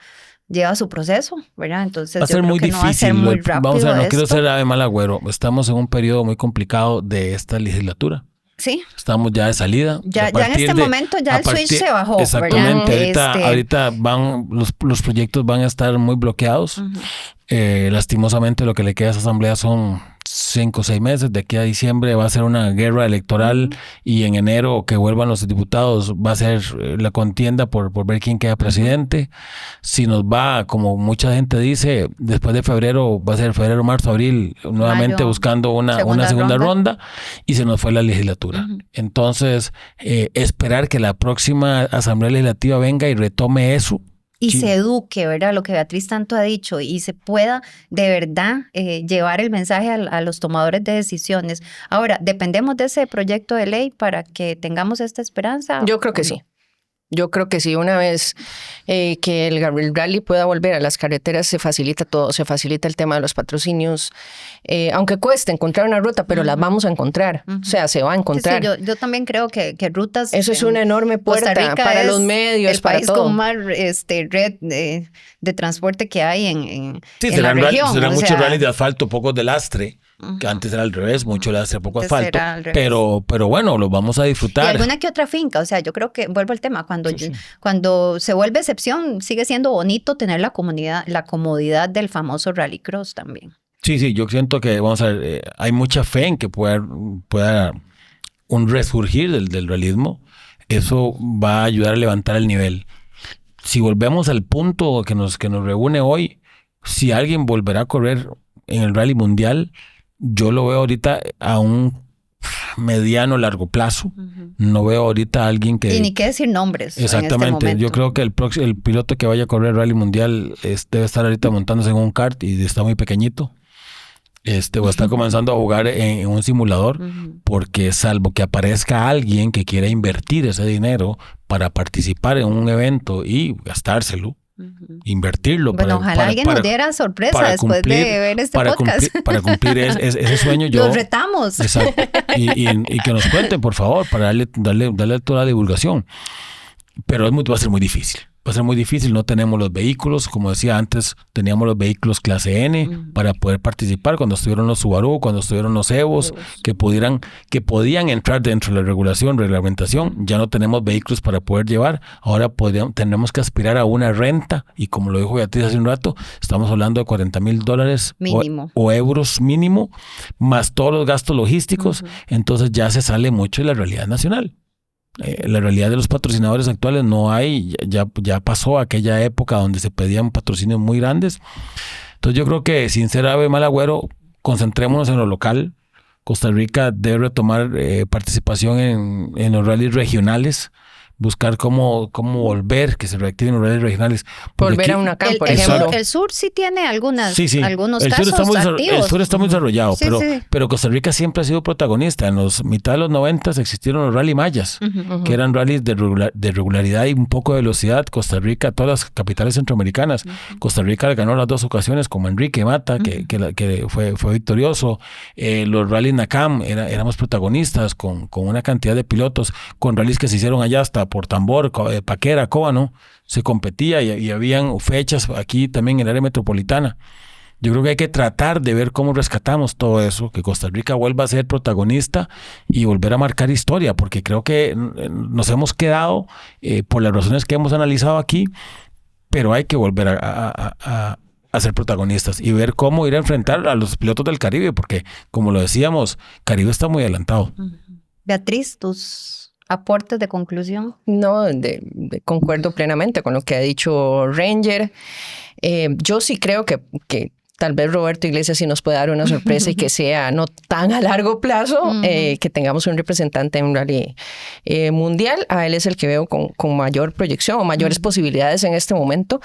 lleva su proceso, ¿verdad? Entonces va a ser muy difícil, va a ser muy rápido. Vamos a ver, no quiero ser ave mal agüero. Estamos en un periodo muy complicado de esta legislatura. Sí. Estamos ya de salida. Ya en este momento ya el switch se bajó. Exactamente. Ahorita van los proyectos van a estar muy bloqueados. Lastimosamente lo que le queda a esa asamblea son 5 o 6 meses. De aquí a diciembre va a ser una guerra electoral y en enero que vuelvan los diputados va a ser la contienda por ver quién queda presidente. Si nos va, como mucha gente dice, después de febrero, va a ser febrero, marzo, abril, nuevamente buscando una segunda ronda y se nos fue la legislatura. Entonces, esperar que la próxima asamblea legislativa venga y retome eso. Y se eduque, ¿verdad? Lo que Beatriz tanto ha dicho, y se pueda de verdad llevar el mensaje a los tomadores de decisiones. Ahora, ¿dependemos de ese proyecto de ley para que tengamos esta esperanza? Yo creo que sí. Yo creo que sí, una vez que el rally pueda volver a las carreteras, se facilita todo, se facilita el tema de los patrocinios, aunque cueste encontrar una ruta, pero las vamos a encontrar, o sea, se va a encontrar. Sí, yo también creo que rutas... Eso es una enorme puerta para los medios, para todo. El país con más red de transporte que hay en la región. Serán muchos rallies de asfalto, pocos de lastre, que antes era al revés, mucho lastre, poco asfalto, pero bueno, los vamos a disfrutar. Y alguna que otra finca, o sea, yo creo que, vuelvo al tema, cuando se vuelve excepción, sigue siendo bonito tener la comodidad del famoso rallycross también. Sí, yo siento que, vamos a ver, hay mucha fe en que pueda un resurgir del realismo. Eso va a ayudar a levantar el nivel. Si volvemos al punto que nos reúne hoy, si alguien volverá a correr en el rally mundial, yo lo veo ahorita a un mediano, largo plazo. No veo ahorita a alguien que... Y ni qué decir nombres. Exactamente. Yo creo que el piloto que vaya a correr rally mundial debe estar ahorita montándose en un kart y está muy pequeñito. O está comenzando a jugar en un simulador, porque salvo que aparezca alguien que quiera invertir ese dinero para participar en un evento y gastárselo, invertirlo. Bueno, ojalá alguien nos diera sorpresa después de ver este podcast. Para cumplir ese sueño, yo... Los retamos. Exacto. Y que nos cuenten, por favor, para darle toda la divulgación. Pero va a ser muy difícil. Va a ser muy difícil, no tenemos los vehículos, como decía antes, teníamos los vehículos clase N para poder participar cuando estuvieron los Subaru, cuando estuvieron los Evos, que podían entrar dentro de la reglamentación. Ya no tenemos vehículos para poder llevar, ahora tenemos que aspirar a una renta, y como lo dijo Beatriz hace un rato, estamos hablando de $40,000 mínimo o euros mínimo, más todos los gastos logísticos. Entonces ya se sale mucho de la realidad nacional. La realidad de los patrocinadores actuales no hay, ya pasó aquella época donde se pedían patrocinios muy grandes. Entonces yo creo que, sin ser ave mal agüero, concentrémonos en lo local. Costa Rica debe retomar participación en los rallies regionales, buscar cómo volver, que se reactiven los rallies regionales. Volver a UNACAM, por ejemplo. El sur sí tiene algunos el casos activos. El sur está muy desarrollado, Sí. pero Costa Rica siempre ha sido protagonista. En mitad de los 90 existieron los rally mayas, que eran rallies de regularidad y un poco de velocidad. Costa Rica, todas las capitales centroamericanas. Costa Rica ganó las 2 ocasiones, como Enrique Mata, que fue victorioso. Los rallies NACAM, éramos protagonistas con una cantidad de pilotos, con rallies que se hicieron allá hasta por Tambor, Paquera, Cóbano, se competía y habían fechas aquí también en el área metropolitana. Yo creo que hay que tratar de ver cómo rescatamos todo eso, que Costa Rica vuelva a ser protagonista y volver a marcar historia, porque creo que nos hemos quedado por las razones que hemos analizado aquí, pero hay que volver a ser protagonistas y ver cómo ir a enfrentar a los pilotos del Caribe, porque, como lo decíamos, Caribe está muy adelantado. Beatriz, tus aportes de conclusión. No, concuerdo plenamente con lo que ha dicho Ranger. Yo sí creo que tal vez Roberto Iglesias sí nos puede dar una sorpresa y que sea no tan a largo plazo, que tengamos un representante en un rally mundial. A él es el que veo con mayor proyección o mayores posibilidades en este momento.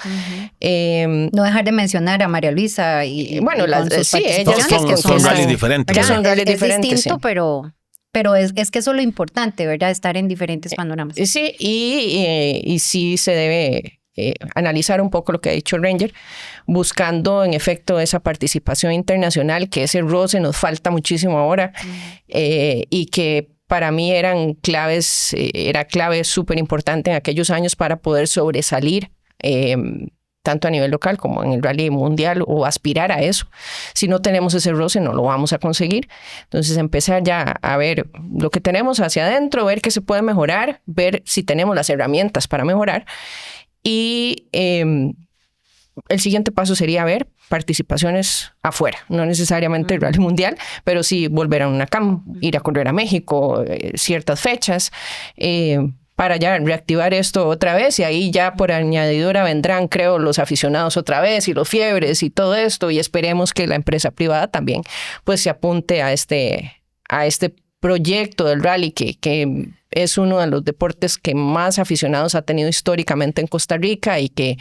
No dejar de mencionar a María Luisa y bueno, sí, ellas son rallies diferentes. Ya son rallies diferentes, distinto, sí. Pero es que eso es lo importante, ¿verdad? Estar en diferentes panoramas. Sí, y sí se debe analizar un poco lo que ha dicho Ranger, buscando en efecto esa participación internacional, que ese roce nos falta muchísimo ahora, y que para mí era clave súper importante en aquellos años para poder sobresalir tanto a nivel local como en el rally mundial, o aspirar a eso. Si no tenemos ese roce, no lo vamos a conseguir. Entonces, empezar ya a ver lo que tenemos hacia adentro, ver qué se puede mejorar, ver si tenemos las herramientas para mejorar. Y el siguiente paso sería ver participaciones afuera, no necesariamente el rally mundial, pero sí volver a UNACAM, ir a correr a México, ciertas fechas, para ya reactivar esto otra vez, y ahí ya por añadidura vendrán, creo, los aficionados otra vez y los fiebres y todo esto, y esperemos que la empresa privada también pues se apunte a este proyecto del rally que es uno de los deportes que más aficionados ha tenido históricamente en Costa Rica y que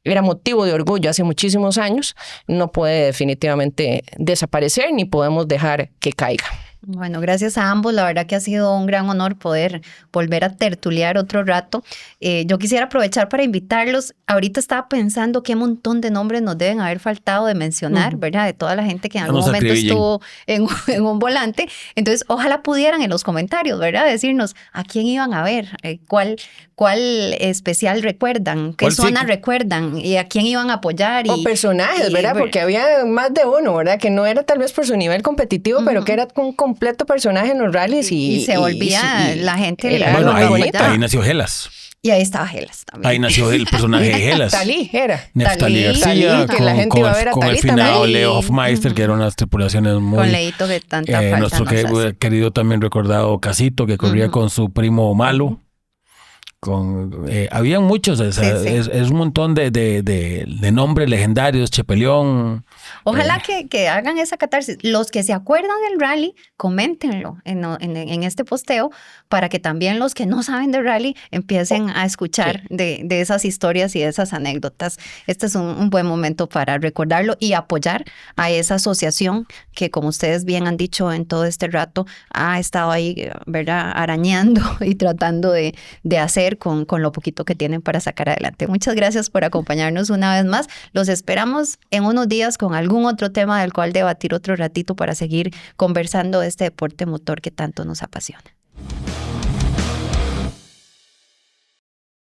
era motivo de orgullo hace muchísimos años. No puede definitivamente desaparecer ni podemos dejar que caiga. Bueno, gracias a ambos. La verdad que ha sido un gran honor poder volver a tertuliar otro rato. Yo quisiera aprovechar para invitarlos. Ahorita estaba pensando qué montón de nombres nos deben haber faltado de mencionar, ¿verdad? De toda la gente que en algún momento estuvo en un volante. Entonces, ojalá pudieran en los comentarios, ¿verdad? Decirnos a quién iban a ver, cuál especial recuerdan, qué zona recuerdan y a quién iban a apoyar. O personajes, ¿verdad? Porque había más de uno, ¿verdad? Que no era tal vez por su nivel competitivo, pero que era un completo personaje en los rallies. Y se volvía la gente. Bueno, ahí nació Gelas. Y ahí estaba Gelas también. Ahí nació el personaje de Gelas. Talí era. Neftalí García, Talí, que la gente iba a ver a con el Talí finado también. Leo Hofmeister, que eran unas tripulaciones muy... Con Leito que tanta falta nuestro nos hace. querido también recordado Casito, que corría con su primo Malo. Había muchos, o sea, Sí. es un montón de nombres legendarios, Chepelión. Ojalá que hagan esa catarsis. Los que se acuerdan del rally, coméntenlo en este posteo para que también los que no saben del rally empiecen a escuchar de esas historias y de esas anécdotas. Este es un buen momento para recordarlo y apoyar a esa asociación que, como ustedes bien han dicho en todo este rato, ha estado ahí, ¿verdad?, arañando y tratando de hacer con lo poquito que tienen para sacar adelante. Muchas gracias por acompañarnos una vez más. Los esperamos en unos días con algún otro tema del cual debatir otro ratito para seguir conversando de este deporte motor que tanto nos apasiona.